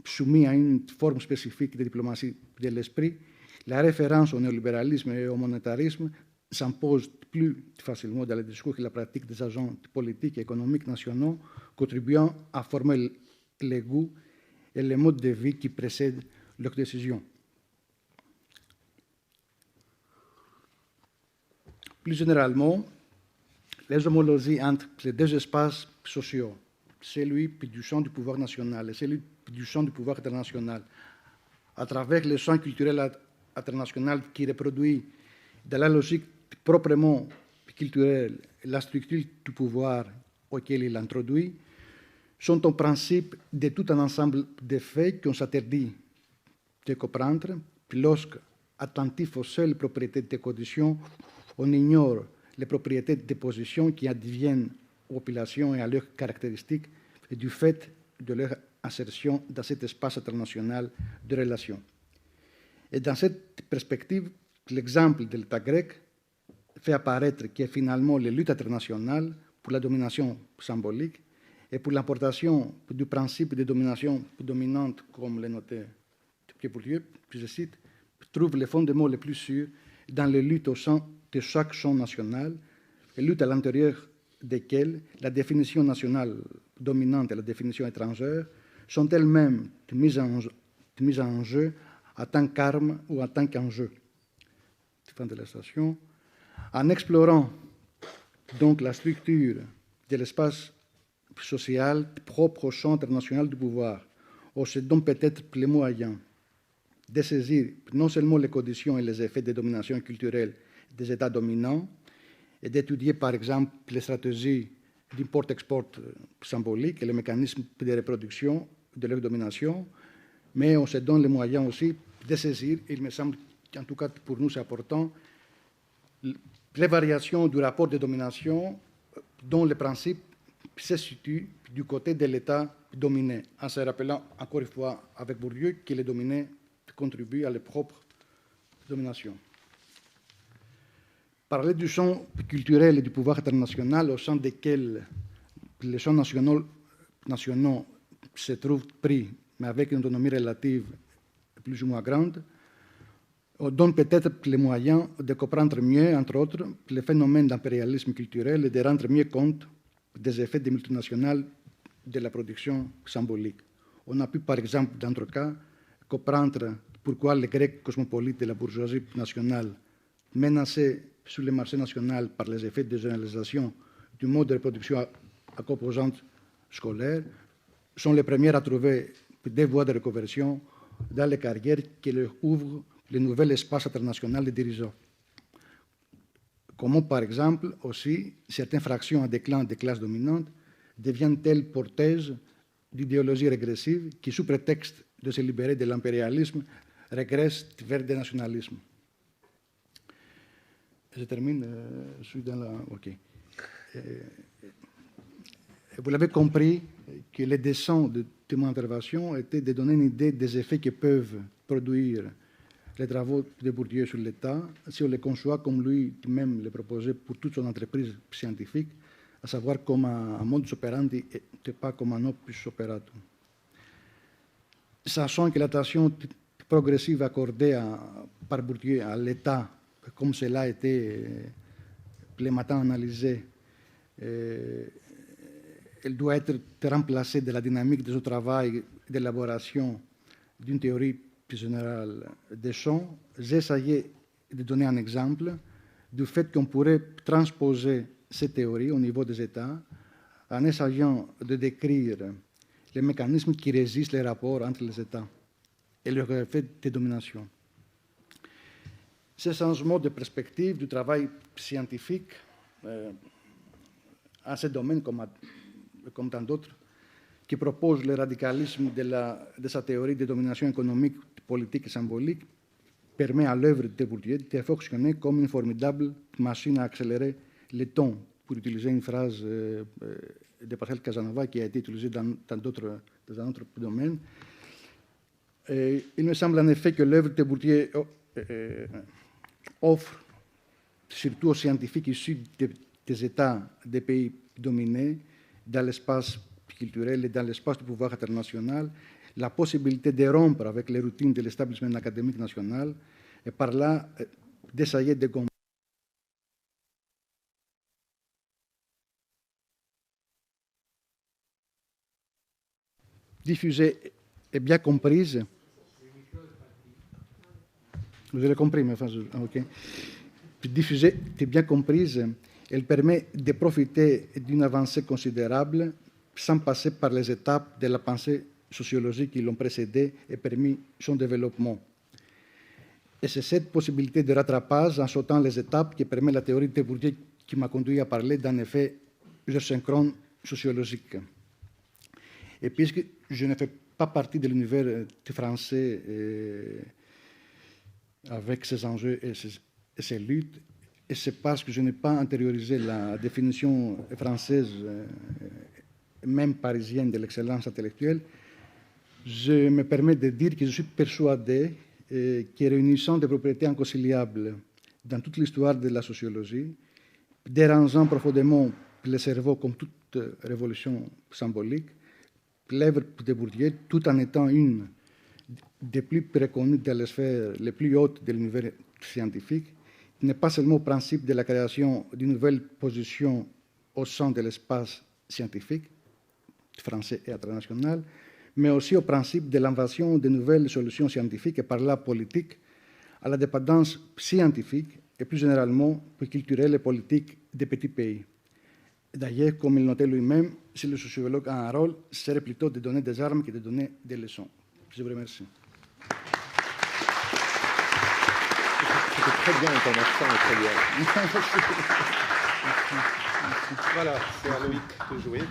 soumis à une forme spécifique de diplomatie de l'esprit, la référence au néolibéralisme et au monétarisme s'impose plus facilement dans le discours que la pratique des agents politiques et économiques nationaux, contribuant à former les goûts et les modes de vie qui précèdent leurs décisions. Plus généralement, les homologies entre les deux espaces sociaux, celui du champ du pouvoir national et celui du champ du pouvoir international, à travers le champ culturel international qui reproduit dans la logique proprement culturelle la structure du pouvoir auquel il introduit, sont en principe de tout un ensemble de faits qu'on s'interdit de comprendre, puis lorsque, attentif aux seules propriétés des conditions, on ignore les propriétés des positions qui adviennent aux populations et à leurs caractéristiques et du fait de leur insertion dans cet espace international de relations. Et dans cette perspective, l'exemple de l'État grec fait apparaître que finalement les luttes internationales pour la domination symbolique et pour l'importation du principe de domination dominante, comme le notait Bourdieu, je cite, trouvent les fondements les plus sûrs dans les luttes au sein de chaque champ national, les luttes à l'intérieur desquelles la définition nationale dominante et la définition étrangère sont elles-mêmes mises en jeu en tant qu'armes ou en tant qu'enjeu. Fin de la citation. En explorant donc la structure de l'espace social propre au champ international du pouvoir, on se donne peut-être les moyens de saisir non seulement les conditions et les effets de domination culturelle des États dominants et d'étudier par exemple les stratégies d'import-export symbolique et les mécanismes de reproduction de leur domination, mais on se donne les moyens aussi de saisir, il me semble qu'en tout cas pour nous c'est important, les variations du rapport de domination dont le principe se situe du côté de l'État dominé, en se rappelant encore une fois avec Bourdieu que les dominés contribuent à leur propre domination. Parler du champ culturel et du pouvoir international au sein desquels les champs nationaux se trouvent pris, mais avec une autonomie relative plus ou moins grande, donne peut-être les moyens de comprendre mieux, entre autres, les phénomènes d'impérialisme culturel et de rendre mieux compte des effets des multinationales de la production symbolique. On a pu, par exemple, dans d'autres cas, comprendre pourquoi les Grecs cosmopolites de la bourgeoisie nationale, menacés sur le marché national par les effets de généralisation du mode de reproduction à composante scolaire, sont les premiers à trouver des voies de reconversion dans les carrières qui leur ouvrent le nouvel espace international des dirigeants. Comment, par exemple, aussi, certaines fractions à déclin des classes dominantes deviennent-elles porteuses d'idéologies régressives qui, sous prétexte de se libérer de l'impérialisme, régressent vers des nationalismes. Je termine, je suis dans la... OK. Vous l'avez compris que le dessein de mon intervention était de donner une idée des effets que peuvent produire les travaux de Bourdieu sur l'État, si on les conçoit comme lui-même les proposait pour toute son entreprise scientifique, à savoir comme un modus operandi et pas comme un opus operatum. Sachant que l'attention progressive accordée par Bourdieu à l'État, comme cela a été le matin analysé, elle doit être remplacée de la dynamique de ce travail d'élaboration d'une théorie plus générale des champs. J'ai essayé de donner un exemple du fait qu'on pourrait transposer ces théories au niveau des États en essayant de décrire les mécanismes qui régissent les rapports entre les États et leurs effets de domination. Ce changement de perspective du travail scientifique en ce domaine, comme dans d'autres, qui propose le radicalisme de sa théorie de domination économique, politique et symbolique, permet à l'œuvre de Bourdieu de fonctionner comme une formidable machine à accélérer le temps pour utiliser une phrase de Pascal Casanova qui a été utilisée dans un autre domaine. Il me semble en effet que l'œuvre de Bourdieu offre, surtout aux scientifiques issus des États des pays dominés, dans l'espace culturel et dans l'espace du pouvoir international, la possibilité de rompre avec les routines de l'établissement académique national et par là d'essayer de diffuser et bien comprise. Vous avez compris, mais enfin, ok. Diffuser et bien comprise, elle permet de profiter d'une avancée considérable sans passer par les étapes de la pensée sociologique qui l'ont précédé et permis son développement. Et c'est cette possibilité de rattrapage en sautant les étapes qui permet la théorie de Bourdieu qui m'a conduit à parler d'un effet géosynchrone sociologique. Et puisque je ne fais pas partie de l'univers français avec ses enjeux et ses luttes, et c'est parce que je n'ai pas intériorisé la définition française, même parisienne, de l'excellence intellectuelle, je me permets de dire que je suis persuadé que réunissant des propriétés inconciliables dans toute l'histoire de la sociologie, dérangeant profondément le cerveau comme toute révolution symbolique, l'œuvre de Bourdieu, tout en étant une des plus préconnues dans les sphères les plus hautes de l'univers scientifique, n'est pas seulement au principe de la création d'une nouvelle position au sein de l'espace scientifique, français et international, mais aussi au principe de l'invasion de nouvelles solutions scientifiques et par la politique à la dépendance scientifique et plus généralement culturelle et politique des petits pays. D'ailleurs, comme il notait lui-même, si le sociologue a un rôle, ce serait plutôt de donner des armes que de donner des leçons. Je vous remercie. C'était très bien, ton accent est très bien. Voilà, c'est à Loïc de jouer.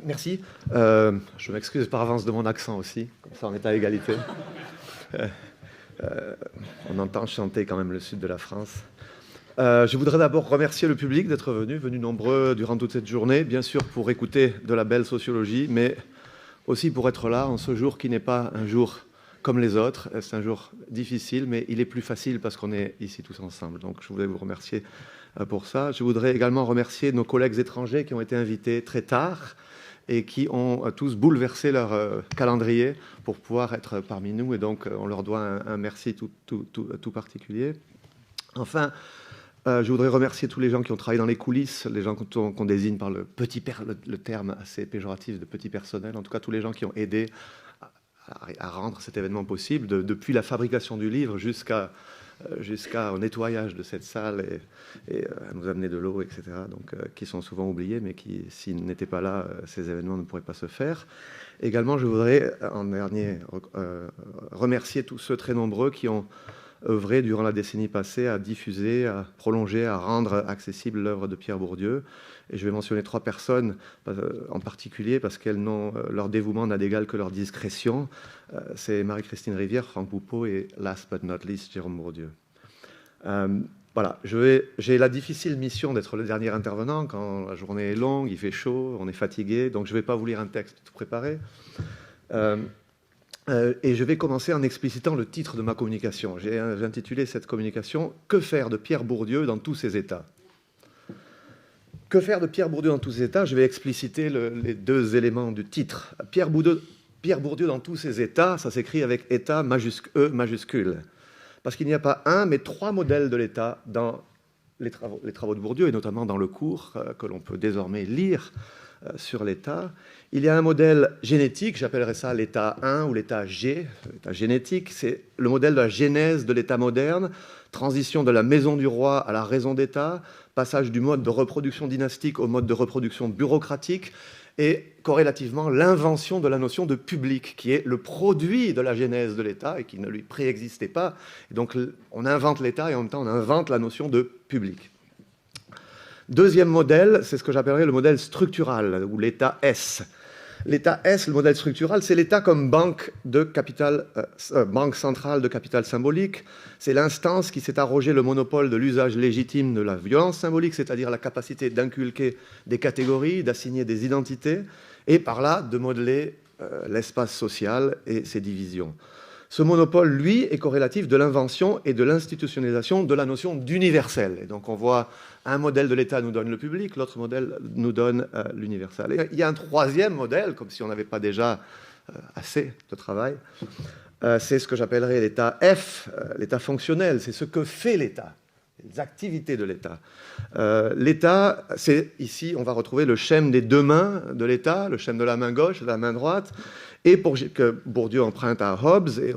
Merci. Je m'excuse par avance de mon accent aussi, comme ça on est à égalité. On entend chanter quand même le sud de la France. Je voudrais d'abord remercier le public d'être venu nombreux durant toute cette journée, bien sûr pour écouter de la belle sociologie, mais aussi pour être là en ce jour qui n'est pas un jour comme les autres. C'est un jour difficile, mais il est plus facile parce qu'on est ici tous ensemble. Donc je voudrais vous remercier pour ça. Je voudrais également remercier nos collègues étrangers qui ont été invités très tard et qui ont tous bouleversé leur calendrier pour pouvoir être parmi nous. Et donc on leur doit un merci tout particulier. Enfin, je voudrais remercier tous les gens qui ont travaillé dans les coulisses, les gens qu'on désigne par le terme assez péjoratif de petit personnel, en tout cas tous les gens qui ont aidé à rendre cet événement possible, depuis la fabrication du livre jusqu'au nettoyage de cette salle et à nous amener de l'eau, etc., donc, qui sont souvent oubliés, mais qui, s'ils n'étaient pas là, ces événements ne pourraient pas se faire. Également, je voudrais, en dernier, remercier tous ceux très nombreux qui ont œuvré durant la décennie passée à diffuser, à prolonger, à rendre accessible l'œuvre de Pierre Bourdieu. Et je vais mentionner 3 personnes en particulier parce qu'elles n'ont leur dévouement n'a d'égal que leur discrétion. C'est Marie-Christine Rivière, Franck Poupeau et last but not least, Jérôme Bourdieu. Voilà, j'ai la difficile mission d'être le dernier intervenant quand la journée est longue, il fait chaud, on est fatigué, donc je ne vais pas vous lire un texte tout préparé. Et je vais commencer en explicitant le titre de ma communication. J'ai intitulé cette communication « Que faire de Pierre Bourdieu dans tous ses états ?» Que faire de Pierre Bourdieu dans tous ses états? Je vais expliciter les 2 éléments du titre. Pierre Bourdieu dans tous ses états, ça s'écrit avec état E majuscule. Parce qu'il n'y a pas un, mais 3 modèles de l'état dans les travaux de Bourdieu, et notamment dans le cours que l'on peut désormais lire sur l'état. Il y a un modèle génétique, j'appellerais ça l'état 1 ou l'état G, l'état génétique, c'est le modèle de la genèse de l'état moderne, transition de la maison du roi à la raison d'état, passage du mode de reproduction dynastique au mode de reproduction bureaucratique, et corrélativement l'invention de la notion de public, qui est le produit de la genèse de l'État et qui ne lui préexistait pas. Et donc on invente l'État et en même temps on invente la notion de public. Deuxième modèle, c'est ce que j'appellerais le modèle structural, ou l'état S. L'État S, le modèle structural, c'est l'État comme banque centrale de capital symbolique. C'est l'instance qui s'est arrogé le monopole de l'usage légitime de la violence symbolique, c'est-à-dire la capacité d'inculquer des catégories, d'assigner des identités, et par là de modeler l'espace social et ses divisions. Ce monopole, lui, est corrélatif de l'invention et de l'institutionnalisation de la notion d'universel. Et donc on voit un modèle de l'État nous donne le public, l'autre modèle nous donne l'universel. Et il y a un troisième modèle, comme si on n'avait pas déjà assez de travail, c'est ce que j'appellerais l'État F, l'État fonctionnel, c'est ce que fait l'État, les activités de l'État. L'État, c'est ici, on va retrouver le schème des deux mains de l'État, le schème de la main gauche et de la main droite, et que Bourdieu emprunte à Hobbes et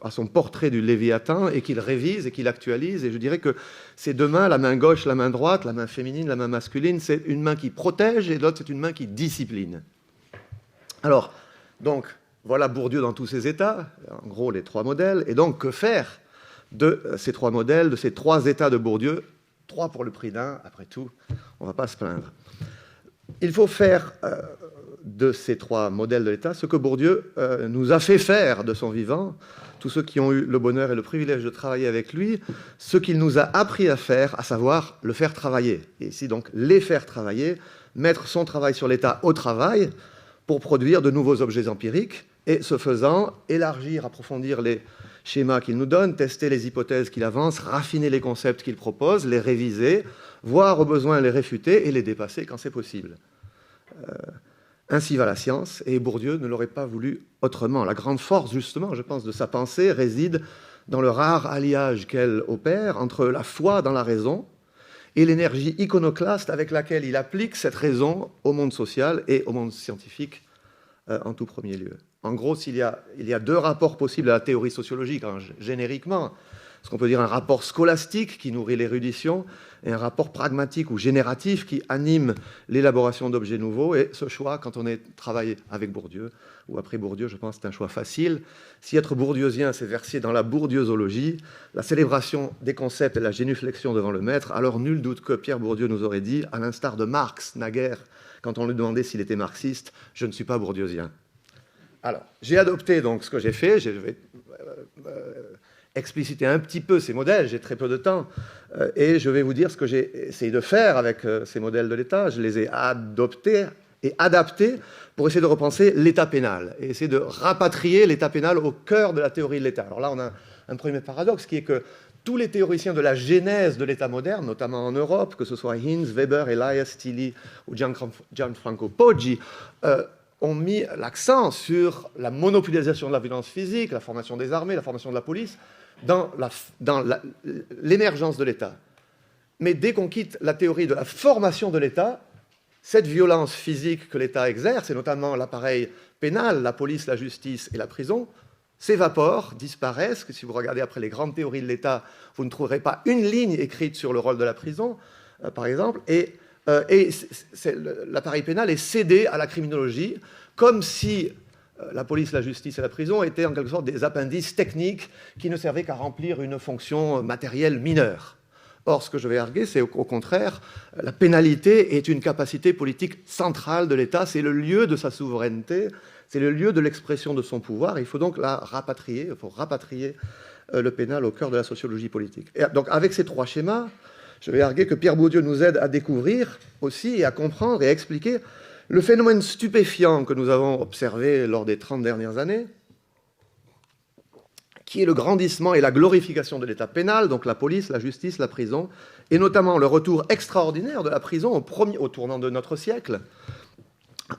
à son portrait du Léviathan, et qu'il révise et qu'il actualise. Et je dirais que ces deux mains, la main gauche, la main droite, la main féminine, la main masculine, c'est une main qui protège et l'autre, c'est une main qui discipline. Alors, donc, voilà Bourdieu dans tous ses états, en gros les trois modèles. Et donc, que faire de ces trois modèles, de ces trois états de Bourdieu? 3 pour le prix d'un, après tout, on ne va pas se plaindre. Il faut faire de ces trois modèles de l'État ce que Bourdieu nous a fait faire de son vivant, tous ceux qui ont eu le bonheur et le privilège de travailler avec lui, ce qu'il nous a appris à faire, à savoir le faire travailler. Et ici donc les faire travailler, mettre son travail sur l'État au travail pour produire de nouveaux objets empiriques et, ce faisant, élargir, approfondir les schémas qu'il nous donne, tester les hypothèses qu'il avance, raffiner les concepts qu'il propose, les réviser, voire au besoin les réfuter et les dépasser quand c'est possible. Ainsi va la science, et Bourdieu ne l'aurait pas voulu autrement. La grande force, justement, je pense, de sa pensée réside dans le rare alliage qu'elle opère entre la foi dans la raison et l'énergie iconoclaste avec laquelle il applique cette raison au monde social et au monde scientifique en tout premier lieu. En gros, il y a deux rapports possibles à la théorie sociologique, génériquement. Ce qu'on peut dire un rapport scolastique qui nourrit l'érudition et un rapport pragmatique ou génératif qui anime l'élaboration d'objets nouveaux. Et ce choix, quand on est travaillé avec Bourdieu ou après Bourdieu, je pense que c'est un choix facile. Si être bourdieusien, c'est verser dans la bourdieusologie, la célébration des concepts et la génuflexion devant le maître, alors nul doute que Pierre Bourdieu nous aurait dit, à l'instar de Marx, naguère, quand on lui demandait s'il était marxiste, « Je ne suis pas bourdieusien ». Alors, j'ai adopté donc ce que j'ai fait, je vais expliciter un petit peu ces modèles, j'ai très peu de temps, et je vais vous dire ce que j'ai essayé de faire avec ces modèles de l'État. Je les ai adoptés et adaptés pour essayer de repenser l'État pénal, et essayer de rapatrier l'État pénal au cœur de la théorie de l'État. Alors là, on a un premier paradoxe qui est que tous les théoriciens de la genèse de l'État moderne, notamment en Europe, que ce soit Hinz, Weber, Elias, Tilly ou Gianfranco Poggi, ont mis l'accent sur la monopolisation de la violence physique, la formation des armées, la formation de la police, dans l'émergence de l'État. Mais dès qu'on quitte la théorie de la formation de l'État, cette violence physique que l'État exerce, et notamment l'appareil pénal, la police, la justice et la prison, s'évaporent, disparaissent. Si vous regardez après les grandes théories de l'État, vous ne trouverez pas une ligne écrite sur le rôle de la prison, par exemple, et l'appareil pénal est cédé à la criminologie, comme si la police, la justice et la prison étaient en quelque sorte des appendices techniques qui ne servaient qu'à remplir une fonction matérielle mineure. Or, ce que je vais arguer, c'est au contraire, la pénalité est une capacité politique centrale de l'État, c'est le lieu de sa souveraineté, c'est le lieu de l'expression de son pouvoir, il faut donc la rapatrier, il faut rapatrier le pénal au cœur de la sociologie politique. Et donc, avec ces trois schémas, je vais arguer que Pierre Bourdieu nous aide à découvrir aussi et à comprendre et à expliquer le phénomène stupéfiant que nous avons observé lors des 30 dernières années, qui est le grandissement et la glorification de l'État pénal, donc la police, la justice, la prison, et notamment le retour extraordinaire de la prison au tournant de notre siècle,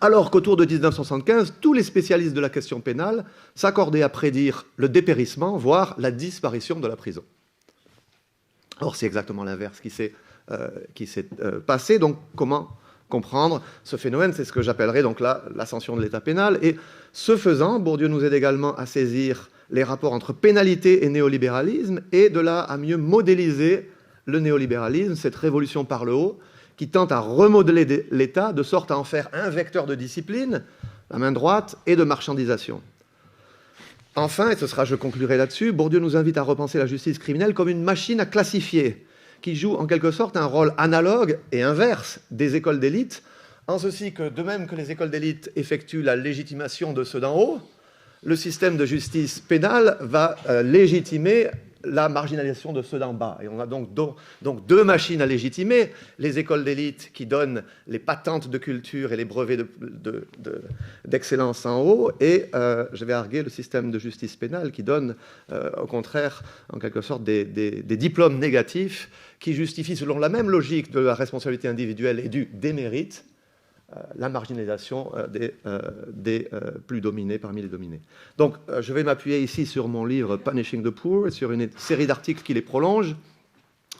alors qu'autour de 1975, tous les spécialistes de la question pénale s'accordaient à prédire le dépérissement, voire la disparition de la prison. Or, c'est exactement l'inverse qui s'est passé. Donc, comment comprendre ce phénomène? C'est ce que j'appellerais donc l'ascension de l'État pénal. Et ce faisant, Bourdieu nous aide également à saisir les rapports entre pénalité et néolibéralisme, et de là à mieux modéliser le néolibéralisme, cette révolution par le haut, qui tente à remodeler l'État de sorte à en faire un vecteur de discipline, la main droite, et de marchandisation. Enfin, et je conclurai là-dessus, Bourdieu nous invite à repenser la justice criminelle comme une machine à classifier, qui joue en quelque sorte un rôle analogue et inverse des écoles d'élite, en ceci que, de même que les écoles d'élite effectuent la légitimation de ceux d'en haut, le système de justice pénale va légitimer la marginalisation de ceux d'en bas. Et on a donc deux machines à légitimer, les écoles d'élite qui donnent les patentes de culture et les brevets d'excellence en haut, et je vais arguer le système de justice pénale qui donne, au contraire, en quelque sorte, des diplômes négatifs qui justifient, selon la même logique de la responsabilité individuelle et du démérite, la marginalisation des plus dominés parmi les dominés. Donc, je vais m'appuyer ici sur mon livre Punishing the Poor, sur une série d'articles qui les prolongent,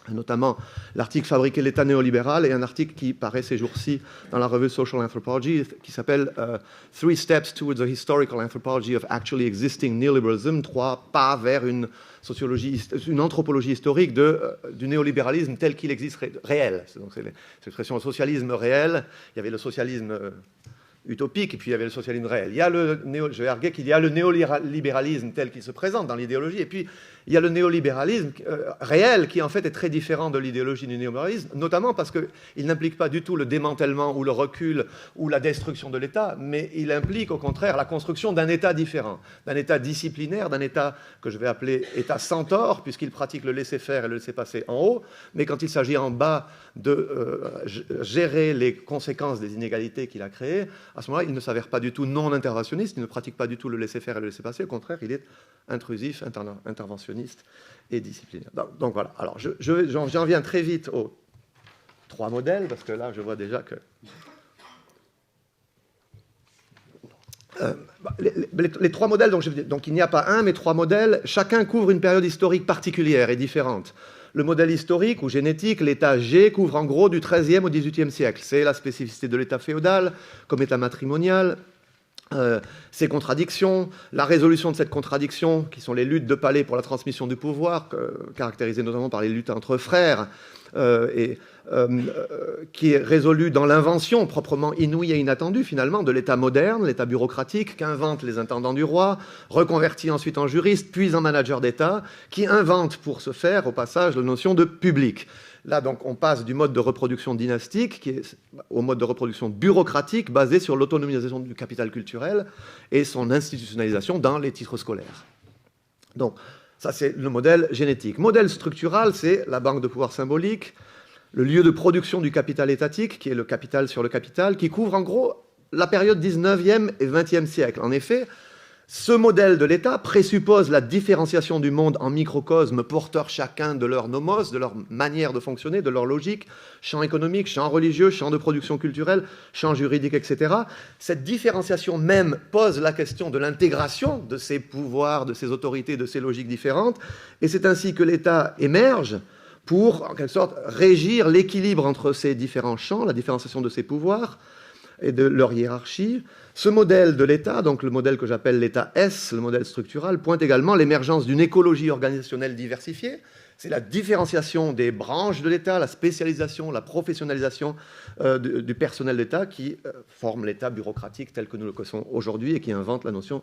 notamment l'article Fabriquer l'État néolibéral et un article qui paraît ces jours-ci dans la revue Social Anthropology qui s'appelle Three Steps Towards a Historical Anthropology of Actually Existing Neoliberalism, 3 pas vers une anthropologie historique du néolibéralisme tel qu'il existe réel. Donc c'est l'expression socialisme réel. Il y avait le socialisme utopique et puis il y avait le socialisme réel. Je vais arguer qu'il y a le néolibéralisme tel qu'il se présente dans l'idéologie et puis il y a le néolibéralisme réel qui en fait est très différent de l'idéologie du néolibéralisme, notamment parce qu'il n'implique pas du tout le démantèlement ou le recul ou la destruction de l'État, mais il implique au contraire la construction d'un État différent, d'un État disciplinaire, d'un État que je vais appeler État centaure, puisqu'il pratique le laisser-faire et le laisser-passer en haut, mais quand il s'agit en bas de gérer les conséquences des inégalités qu'il a créées, à ce moment-là, il ne s'avère pas du tout non interventionniste, il ne pratique pas du tout le laisser-faire et le laisser-passer, au contraire, il est intrusif, interventionniste et disciplinaire. Donc voilà. Alors j'en viens très vite aux 3 modèles, parce que là, je vois déjà que... les 3 modèles, donc il n'y a pas un, mais 3 modèles, chacun couvre une période historique particulière et différente. Le modèle historique ou génétique, l'état G, couvre en gros du XIIIe au XVIIIe siècle. C'est la spécificité de l'état féodal comme état matrimonial, ses contradictions, la résolution de cette contradiction, qui sont les luttes de palais pour la transmission du pouvoir, caractérisées notamment par les luttes entre frères, qui est résolue dans l'invention proprement inouïe et inattendue, finalement, de l'État moderne, l'État bureaucratique, qu'inventent les intendants du roi, reconvertis ensuite en juristes, puis en manager d'État, qui invente pour ce faire, au passage, la notion de public. Là, donc, on passe du mode de reproduction dynastique au mode de reproduction bureaucratique basé sur l'autonomisation du capital culturel et son institutionnalisation dans les titres scolaires. Donc, ça, c'est le modèle génétique. Modèle structural, c'est la banque de pouvoir symbolique, le lieu de production du capital étatique, qui est le capital sur le capital, qui couvre en gros la période 19e et 20e siècle. En effet, ce modèle de l'État présuppose la différenciation du monde en microcosmes porteurs chacun de leur nomos, de leur manière de fonctionner, de leur logique, champ économique, champ religieux, champ de production culturelle, champ juridique, etc. Cette différenciation même pose la question de l'intégration de ces pouvoirs, de ces autorités, de ces logiques différentes, et c'est ainsi que l'État émerge pour, en quelque sorte, régir l'équilibre entre ces différents champs, la différenciation de ces pouvoirs et de leur hiérarchie. Ce modèle de l'État, donc le modèle que j'appelle l'État S, le modèle structural, pointe également l'émergence d'une écologie organisationnelle diversifiée. C'est la différenciation des branches de l'État, la spécialisation, la professionnalisation du personnel d'État qui forme l'État bureaucratique tel que nous le connaissons aujourd'hui et qui invente la notion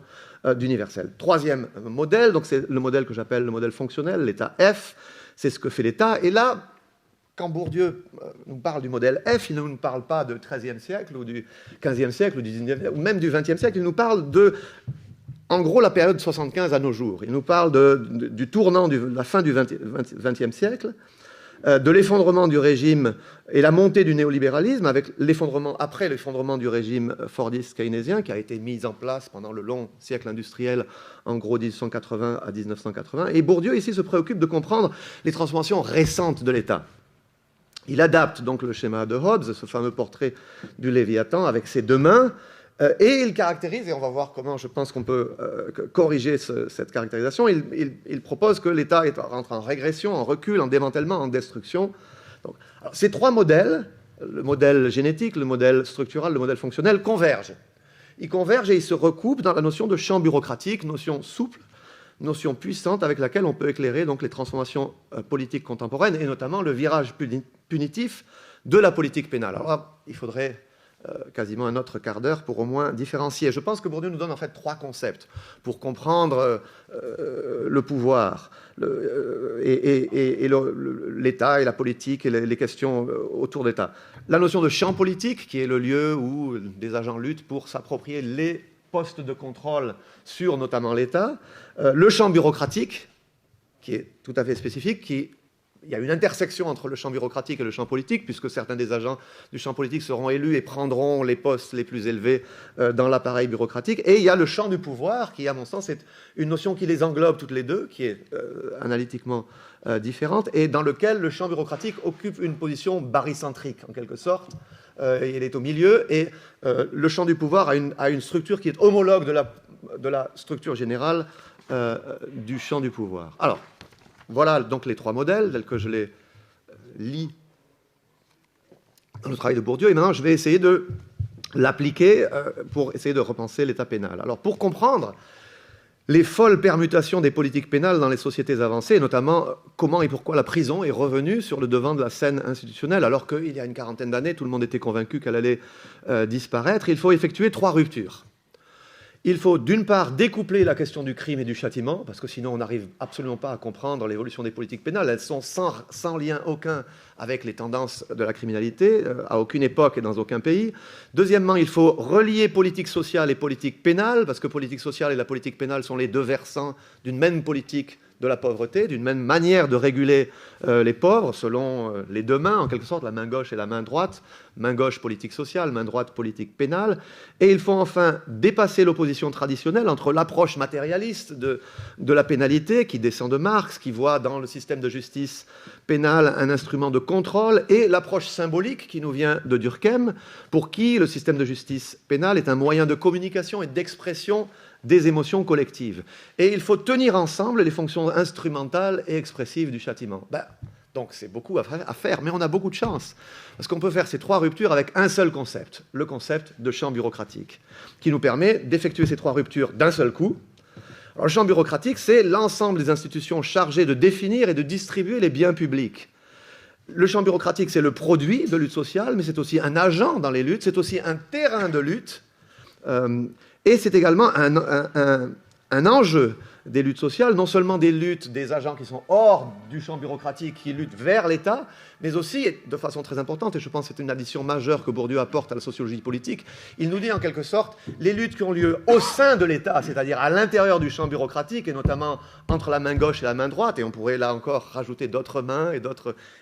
d'universel. Troisième modèle, donc c'est le modèle que j'appelle le modèle fonctionnel, l'État F, c'est ce que fait l'État. Et là, quand Bourdieu nous parle du modèle F, il ne nous parle pas du XIIIe siècle ou du XVe siècle ou du XIXe ou même du XXe siècle, il nous parle de, en gros, la période 75 à nos jours. Il nous parle du tournant, de la fin du XXe siècle, de l'effondrement du régime et la montée du néolibéralisme, avec après l'effondrement du régime fordiste keynésien qui a été mis en place pendant le long siècle industriel, en gros 1880 à 1980. Et Bourdieu, ici, se préoccupe de comprendre les transformations récentes de l'État. Il adapte donc le schéma de Hobbes, ce fameux portrait du Léviathan avec ses 2 mains, et il caractérise, et on va voir comment je pense qu'on peut corriger cette caractérisation, il propose que l'État rentre en régression, en recul, en démantèlement, en destruction. Donc, alors, ces 3 modèles, le modèle génétique, le modèle structural, le modèle fonctionnel, convergent. Ils convergent et ils se recoupent dans la notion de champ bureaucratique, notion souple, notion puissante avec laquelle on peut éclairer donc les transformations politiques contemporaines et notamment le virage punitif de la politique pénale. Alors là, il faudrait quasiment un autre quart d'heure pour au moins différencier. Je pense que Bourdieu nous donne en fait 3 concepts pour comprendre le pouvoir et l'État et la politique et les questions autour de l'État. La notion de champ politique, qui est le lieu où des agents luttent pour s'approprier les postes de contrôle sur notamment l'État. Le champ bureaucratique, qui est tout à fait spécifique, il y a une intersection entre le champ bureaucratique et le champ politique, puisque certains des agents du champ politique seront élus et prendront les postes les plus élevés dans l'appareil bureaucratique. Et il y a le champ du pouvoir, qui, à mon sens, est une notion qui les englobe toutes les deux, qui est analytiquement différente, et dans lequel le champ bureaucratique occupe une position barycentrique, en quelque sorte. Il est au milieu, et le champ du pouvoir a une structure qui est homologue de la structure générale du champ du pouvoir. Alors, voilà donc les 3 modèles, tels que je les lis dans le travail de Bourdieu. Et maintenant, je vais essayer de l'appliquer pour essayer de repenser l'État pénal. Alors, pour comprendre les folles permutations des politiques pénales dans les sociétés avancées, et notamment comment et pourquoi la prison est revenue sur le devant de la scène institutionnelle, alors qu'il y a une quarantaine d'années, tout le monde était convaincu qu'elle allait disparaître, il faut effectuer 3 ruptures. Il faut d'une part découpler la question du crime et du châtiment, parce que sinon on n'arrive absolument pas à comprendre l'évolution des politiques pénales. Elles sont sans lien aucun avec les tendances de la criminalité, à aucune époque et dans aucun pays. Deuxièmement, il faut relier politique sociale et politique pénale, parce que politique sociale et la politique pénale sont les 2 versants d'une même politique de la pauvreté, d'une même manière de réguler les pauvres, selon les 2 mains, en quelque sorte, la main gauche et la main droite. Main gauche, politique sociale, main droite, politique pénale. Et il faut enfin dépasser l'opposition traditionnelle entre l'approche matérialiste de la pénalité, qui descend de Marx, qui voit dans le système de justice pénale un instrument de contrôle, et l'approche symbolique qui nous vient de Durkheim, pour qui le système de justice pénale est un moyen de communication et d'expression des émotions collectives. Et il faut tenir ensemble les fonctions instrumentales et expressives du châtiment. Donc c'est beaucoup à faire, mais on a beaucoup de chance, parce qu'on peut faire ces 3 ruptures avec un seul concept, le concept de champ bureaucratique, qui nous permet d'effectuer ces 3 ruptures d'un seul coup. Alors, le champ bureaucratique, c'est l'ensemble des institutions chargées de définir et de distribuer les biens publics. Le champ bureaucratique, c'est le produit de lutte sociale, mais c'est aussi un agent dans les luttes, c'est aussi un terrain de lutte, et c'est également un enjeu des luttes sociales, non seulement des luttes des agents qui sont hors du champ bureaucratique, qui luttent vers l'État, mais aussi, de façon très importante, et je pense que c'est une addition majeure que Bourdieu apporte à la sociologie politique, il nous dit en quelque sorte les luttes qui ont lieu au sein de l'État, c'est-à-dire à l'intérieur du champ bureaucratique, et notamment entre la main gauche et la main droite, et on pourrait là encore rajouter d'autres mains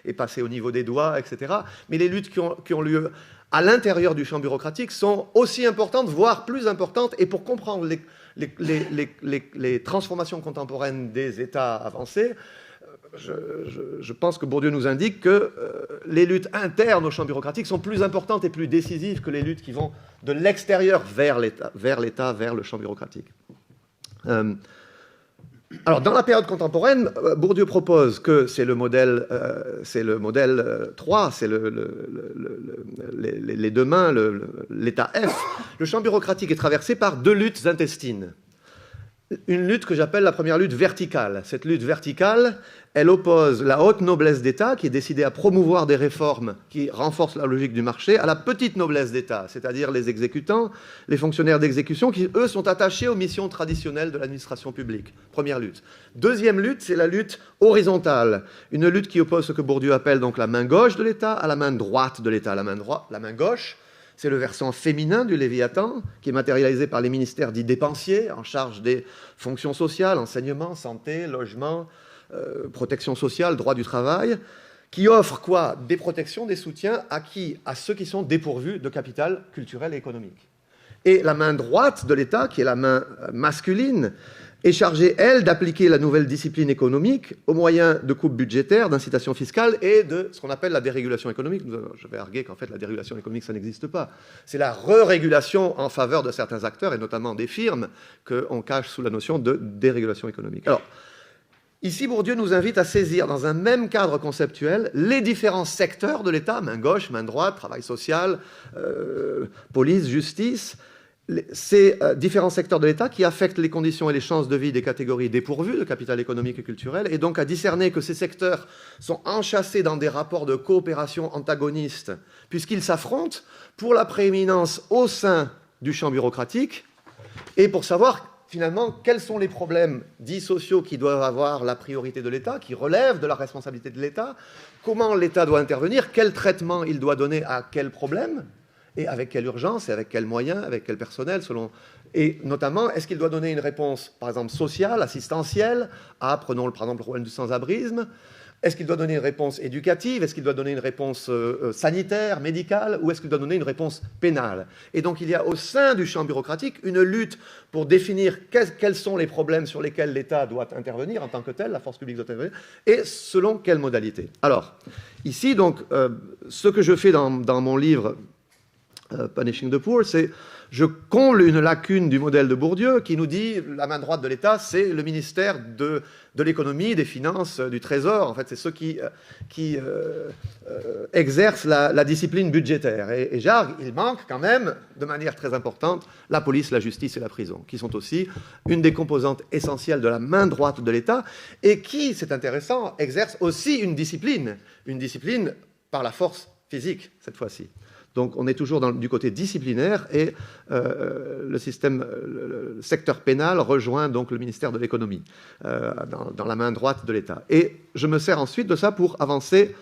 et passer au niveau des doigts, etc. Mais les luttes qui ont lieu à l'intérieur du champ bureaucratique sont aussi importantes, voire plus importantes, et pour comprendre les transformations contemporaines des États avancés, je pense que Bourdieu nous indique que les luttes internes au champ bureaucratique sont plus importantes et plus décisives que les luttes qui vont de l'extérieur vers l'État, vers le champ bureaucratique. Alors, dans la période contemporaine, Bourdieu propose que c'est le modèle 3, c'est les 2 mains, l'état F. Le champ bureaucratique est traversé par 2 luttes intestines. Une lutte que j'appelle la première lutte verticale. Cette lutte verticale, elle oppose la haute noblesse d'État, qui est décidée à promouvoir des réformes qui renforcent la logique du marché, à la petite noblesse d'État, c'est-à-dire les exécutants, les fonctionnaires d'exécution, qui, eux, sont attachés aux missions traditionnelles de l'administration publique. Première lutte. Deuxième lutte, c'est la lutte horizontale. Une lutte qui oppose ce que Bourdieu appelle donc la main gauche de l'État à la main droite de l'État. La main gauche, c'est le versant féminin du Léviathan, qui est matérialisé par les ministères dits dépensiers, en charge des fonctions sociales, enseignement, santé, logement, protection sociale, droit du travail, qui offre quoi? Des protections, des soutiens à qui? À ceux qui sont dépourvus de capital culturel et économique. Et la main droite de l'État, qui est la main masculine, est chargée, elle, d'appliquer la nouvelle discipline économique au moyen de coupes budgétaires, d'incitations fiscales et de ce qu'on appelle la dérégulation économique. Je vais arguer qu'en fait, la dérégulation économique, ça n'existe pas. C'est la re-régulation en faveur de certains acteurs, et notamment des firmes, qu'on cache sous la notion de dérégulation économique. Alors, ici, Bourdieu nous invite à saisir, dans un même cadre conceptuel, les différents secteurs de l'État, main gauche, main droite, travail social, police, justice, ces différents secteurs de l'État qui affectent les conditions et les chances de vie des catégories dépourvues de capital économique et culturel, et donc à discerner que ces secteurs sont enchâssés dans des rapports de coopération antagonistes, puisqu'ils s'affrontent pour la prééminence au sein du champ bureaucratique, et pour savoir finalement quels sont les problèmes dits sociaux qui doivent avoir la priorité de l'État, qui relèvent de la responsabilité de l'État, comment l'État doit intervenir, quel traitement il doit donner à quel problème, et avec quelle urgence, et avec quels moyens, avec quel personnel, selon... Et notamment, est-ce qu'il doit donner une réponse, par exemple, sociale, assistentielle, à, prenons par exemple le problème du sans-abrisme, est-ce qu'il doit donner une réponse éducative, est-ce qu'il doit donner une réponse sanitaire, médicale, ou est-ce qu'il doit donner une réponse pénale? Et donc il y a au sein du champ bureaucratique une lutte pour définir quels sont les problèmes sur lesquels l'État doit intervenir en tant que tel, la force publique doit intervenir, et selon quelle modalité. Alors, ici, donc, ce que je fais dans mon livre Punishing the Poor, c'est je comble une lacune du modèle de Bourdieu qui nous dit la main droite de l'État, c'est le ministère de l'économie, des finances, du trésor. En fait, c'est ceux qui exercent la discipline budgétaire. Et j'argue, il manque quand même, de manière très importante, la police, la justice et la prison, qui sont aussi une des composantes essentielles de la main droite de l'État et qui, c'est intéressant, exercent aussi une discipline par la force physique, cette fois-ci. Donc on est toujours du côté disciplinaire et le secteur pénal rejoint donc le ministère de l'économie dans la main droite de l'État. Et je me sers ensuite de ça pour avancer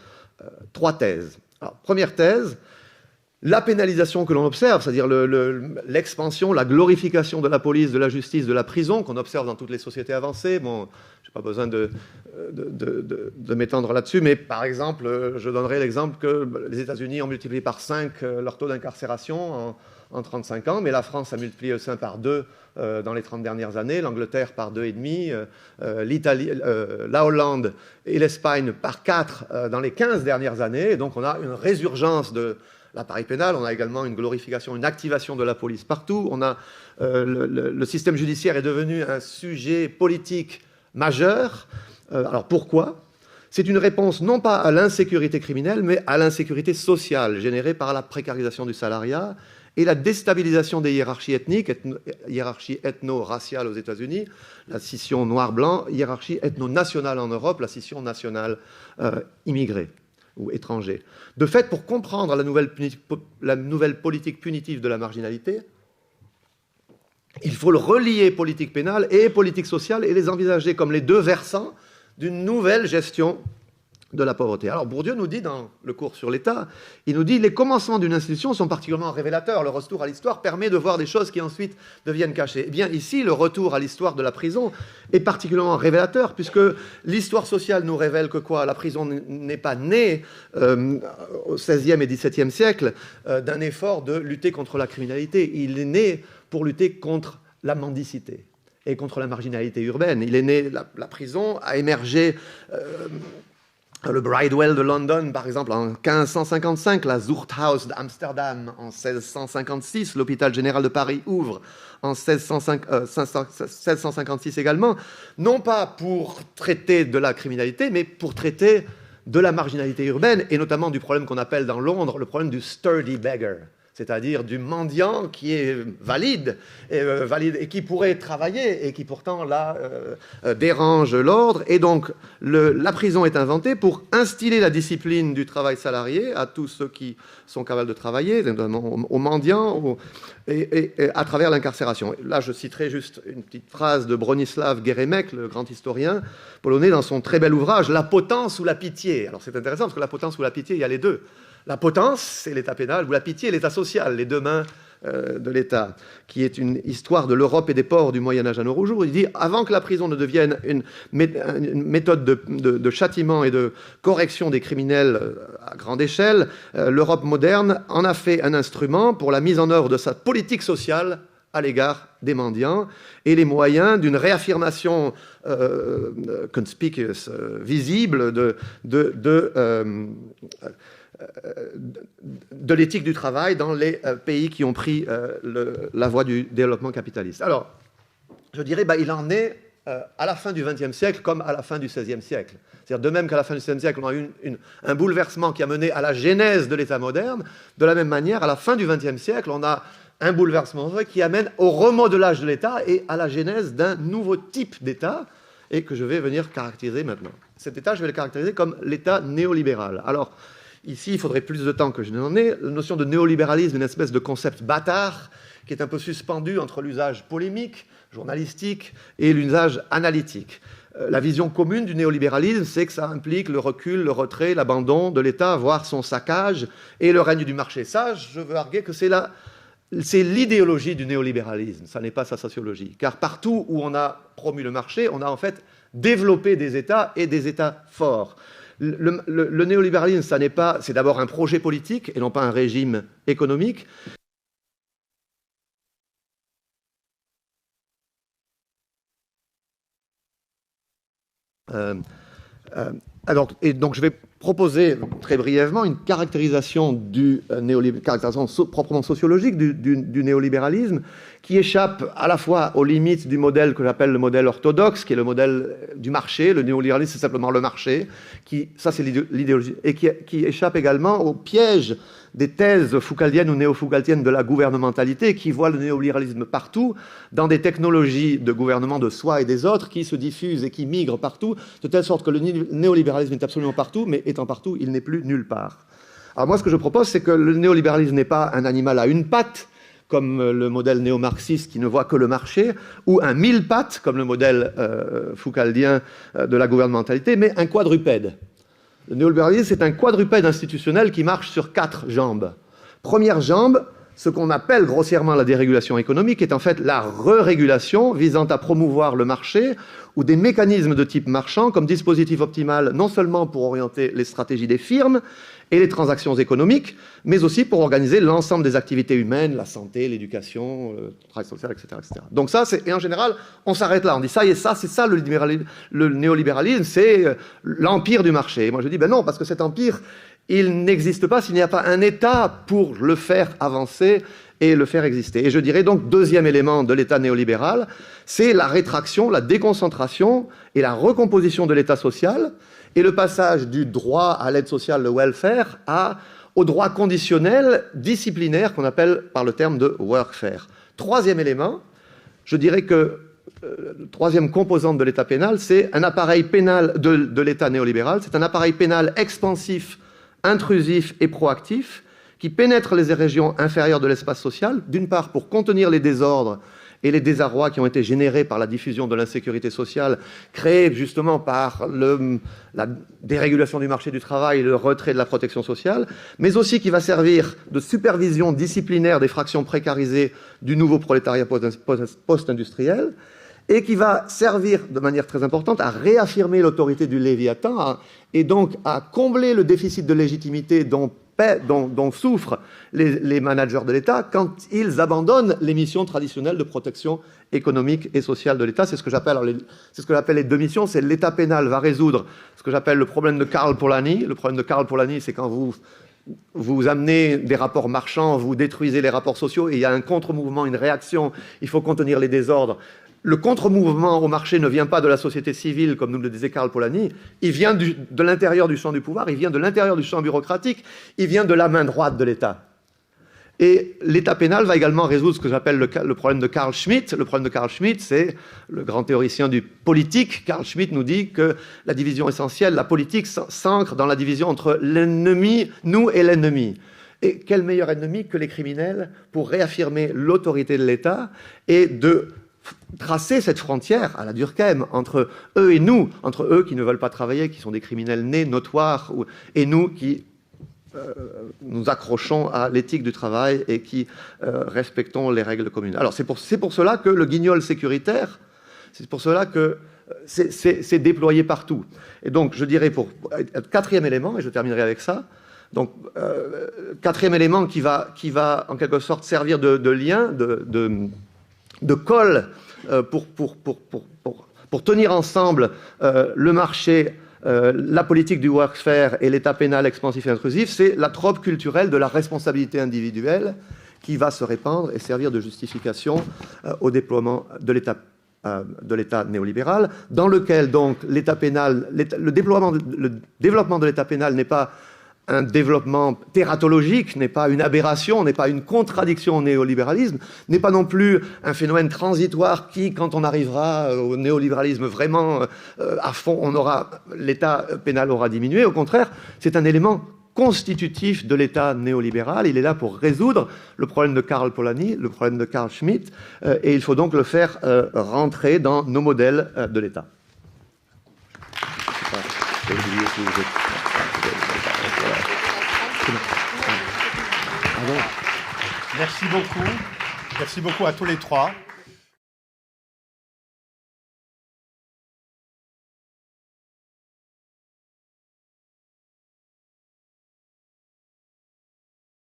3 thèses. Alors, première thèse, la pénalisation que l'on observe, c'est-à-dire l'expansion, la glorification de la police, de la justice, de la prison qu'on observe dans toutes les sociétés avancées. Bon, je n'ai pas besoin de m'étendre là-dessus, mais par exemple, je donnerai l'exemple que les États-Unis ont multiplié par 5 leur taux d'incarcération en 35 ans, mais la France a multiplié le 5 par 2 dans les 30 dernières années, l'Angleterre par 2,5, l'Italie, la Hollande et l'Espagne par 4 dans les 15 dernières années. Et donc on a une résurgence de l'appareil pénal, on a également une glorification, une activation de la police partout. On a, le système judiciaire est devenu un sujet politique majeur. Alors pourquoi ? C'est une réponse non pas à l'insécurité criminelle, mais à l'insécurité sociale générée par la précarisation du salariat et la déstabilisation des hiérarchies ethniques, hiérarchie ethno-raciale aux États-Unis, la scission noir-blanc, hiérarchie ethno-nationale en Europe, la scission nationale immigrée ou étrangers. De fait, pour comprendre la nouvelle politique punitive de la marginalité, il faut le relier politique pénale et politique sociale et les envisager comme les deux versants d'une nouvelle gestion de la pauvreté. Alors Bourdieu nous dit dans le cours sur l'État, il nous dit les commencements d'une institution sont particulièrement révélateurs. Le retour à l'histoire permet de voir des choses qui ensuite deviennent cachées. Eh bien ici, le retour à l'histoire de la prison est particulièrement révélateur puisque l'histoire sociale nous révèle que quoi ? La prison n'est pas née au XVIe et XVIIe siècle d'un effort de lutter contre la criminalité. Il est né pour lutter contre la mendicité et contre la marginalité urbaine. Il est né, la prison a émergé... le Bridewell de London, par exemple, en 1555, la Zuchthaus d'Amsterdam en 1656, l'hôpital général de Paris ouvre en 1656 également, non pas pour traiter de la criminalité, mais pour traiter de la marginalité urbaine, et notamment du problème qu'on appelle dans Londres le problème du sturdy beggar, c'est-à-dire du mendiant qui est valide et qui pourrait travailler et qui pourtant là dérange l'ordre. Et donc la prison est inventée pour instiller la discipline du travail salarié à tous ceux qui sont capables de travailler, notamment aux mendiants, et à travers l'incarcération. Là, je citerai juste une petite phrase de Bronisław Geremek, le grand historien polonais, dans son très bel ouvrage « La potence ou la pitié ». Alors c'est intéressant parce que la potence ou la pitié, il y a les deux. La potence, c'est l'état pénal, ou la pitié, l'état social, les deux mains de l'État, qui est une histoire de l'Europe et des ports du Moyen-Âge à nos jours. Il dit, avant que la prison ne devienne une méthode de châtiment et de correction des criminels à grande échelle, l'Europe moderne en a fait un instrument pour la mise en œuvre de sa politique sociale à l'égard des mendiants et les moyens d'une réaffirmation conspicuous, visible de l'éthique du travail dans les pays qui ont pris la voie du développement capitaliste. Alors, je dirais, il en est à la fin du XXe siècle comme à la fin du XVIe siècle. C'est-à-dire, de même qu'à la fin du XVIe siècle, on a eu un bouleversement qui a mené à la genèse de l'État moderne, de la même manière, à la fin du XXe siècle, on a un bouleversement vrai qui amène au remodelage de l'État et à la genèse d'un nouveau type d'État et que je vais venir caractériser maintenant. Cet État, je vais le caractériser comme l'État néolibéral. Alors, ici, il faudrait plus de temps que je n'en ai. La notion de néolibéralisme est une espèce de concept bâtard qui est un peu suspendu entre l'usage polémique, journalistique et l'usage analytique. La vision commune du néolibéralisme, c'est que ça implique le recul, le retrait, l'abandon de l'État, voire son saccage, et le règne du marché. Ça, je veux arguer que c'est l'idéologie du néolibéralisme, ça n'est pas sa sociologie. Car partout où on a promu le marché, on a en fait développé des États et des États forts. Le néolibéralisme, c'est d'abord un projet politique et non pas un régime économique. Donc je vais proposer très brièvement une caractérisation proprement sociologique du néolibéralisme qui échappe à la fois aux limites du modèle que j'appelle le modèle orthodoxe, qui est le modèle du marché. Le néolibéralisme, c'est simplement le marché. Ça, c'est l'idéologie. Et qui échappe également au piège des thèses foucaldiennes ou néo-foucaldiennes de la gouvernementalité qui voient le néolibéralisme partout, dans des technologies de gouvernement de soi et des autres qui se diffusent et qui migrent partout, de telle sorte que le néolibéralisme est absolument partout, mais étant partout, il n'est plus nulle part. Alors moi, ce que je propose, c'est que le néolibéralisme n'est pas un animal à une patte, comme le modèle néo-marxiste qui ne voit que le marché, ou un mille pattes, comme le modèle foucaldien de la gouvernementalité, mais un quadrupède. Le néolibéralisme, c'est un quadrupède institutionnel qui marche sur 4 jambes. Première jambe, ce qu'on appelle grossièrement la dérégulation économique, est en fait la re-régulation visant à promouvoir le marché ou des mécanismes de type marchand comme dispositif optimal non seulement pour orienter les stratégies des firmes et les transactions économiques, mais aussi pour organiser l'ensemble des activités humaines, la santé, l'éducation, le travail social, etc., etc. Donc ça, et en général, on s'arrête là. On dit ça et ça, c'est ça le néolibéralisme, c'est l'empire du marché. Et moi je dis, ben non, parce que cet empire, il n'existe pas s'il n'y a pas un État pour le faire avancer et le faire exister. Et je dirais donc, deuxième élément de l'État néolibéral, c'est la rétraction, la déconcentration et la recomposition de l'État social, et le passage du droit à l'aide sociale, le welfare, au droit conditionnel, disciplinaire, qu'on appelle par le terme de workfare. Troisième élément, je dirais que troisième composante de l'État pénal, c'est un appareil pénal de l'État néolibéral, c'est un appareil pénal expansif, intrusif et proactif, qui pénètre les régions inférieures de l'espace social, d'une part pour contenir les désordres et les désarrois qui ont été générés par la diffusion de l'insécurité sociale, créée justement par la dérégulation du marché du travail et le retrait de la protection sociale, mais aussi qui va servir de supervision disciplinaire des fractions précarisées du nouveau prolétariat post-industriel, et qui va servir de manière très importante à réaffirmer l'autorité du Léviathan et donc à combler le déficit de légitimité dont souffrent les managers de l'État quand ils abandonnent les missions traditionnelles de protection économique et sociale de l'État. C'est ce que j'appelle les deux missions. C'est l'État pénal va résoudre ce que j'appelle le problème de Karl Polanyi. Le problème de Karl Polanyi, c'est quand vous amenez des rapports marchands, vous détruisez les rapports sociaux et il y a un contre-mouvement, une réaction, il faut contenir les désordres. Le contre-mouvement au marché ne vient pas de la société civile, comme nous le disait Karl Polanyi, il vient de l'intérieur du champ du pouvoir, il vient de l'intérieur du champ bureaucratique, il vient de la main droite de l'État. Et l'État pénal va également résoudre ce que j'appelle le problème de Carl Schmitt. Le problème de Carl Schmitt, c'est le grand théoricien du politique. Carl Schmitt nous dit que la division essentielle, la politique s'ancre dans la division entre l'ennemi, nous et l'ennemi. Et quel meilleur ennemi que les criminels pour réaffirmer l'autorité de l'État et de tracer cette frontière à la Durkheim entre eux et nous, entre eux qui ne veulent pas travailler, qui sont des criminels nés, notoires, et nous qui nous accrochons à l'éthique du travail et qui respectons les règles communes. Alors c'est pour cela que le guignol sécuritaire, c'est pour cela que c'est déployé partout. Et donc je dirais pour quatrième élément, et je terminerai avec ça, donc quatrième élément qui va en quelque sorte servir de lien, de colle pour tenir ensemble le marché, la politique du workfare et l'État pénal expansif et intrusif, c'est la trope culturelle de la responsabilité individuelle qui va se répandre et servir de justification au déploiement de l'État néolibéral, dans lequel donc l'État pénal, le développement de l'État pénal n'est pas un développement tératologique, n'est pas une aberration, n'est pas une contradiction au néolibéralisme, n'est pas non plus un phénomène transitoire qui, quand on arrivera au néolibéralisme vraiment à fond, l'État pénal aura diminué. Au contraire, c'est un élément constitutif de l'État néolibéral. Il est là pour résoudre le problème de Karl Polanyi, le problème de Carl Schmitt, et il faut donc le faire rentrer dans nos modèles de l'État. Merci beaucoup. Merci beaucoup à tous les trois.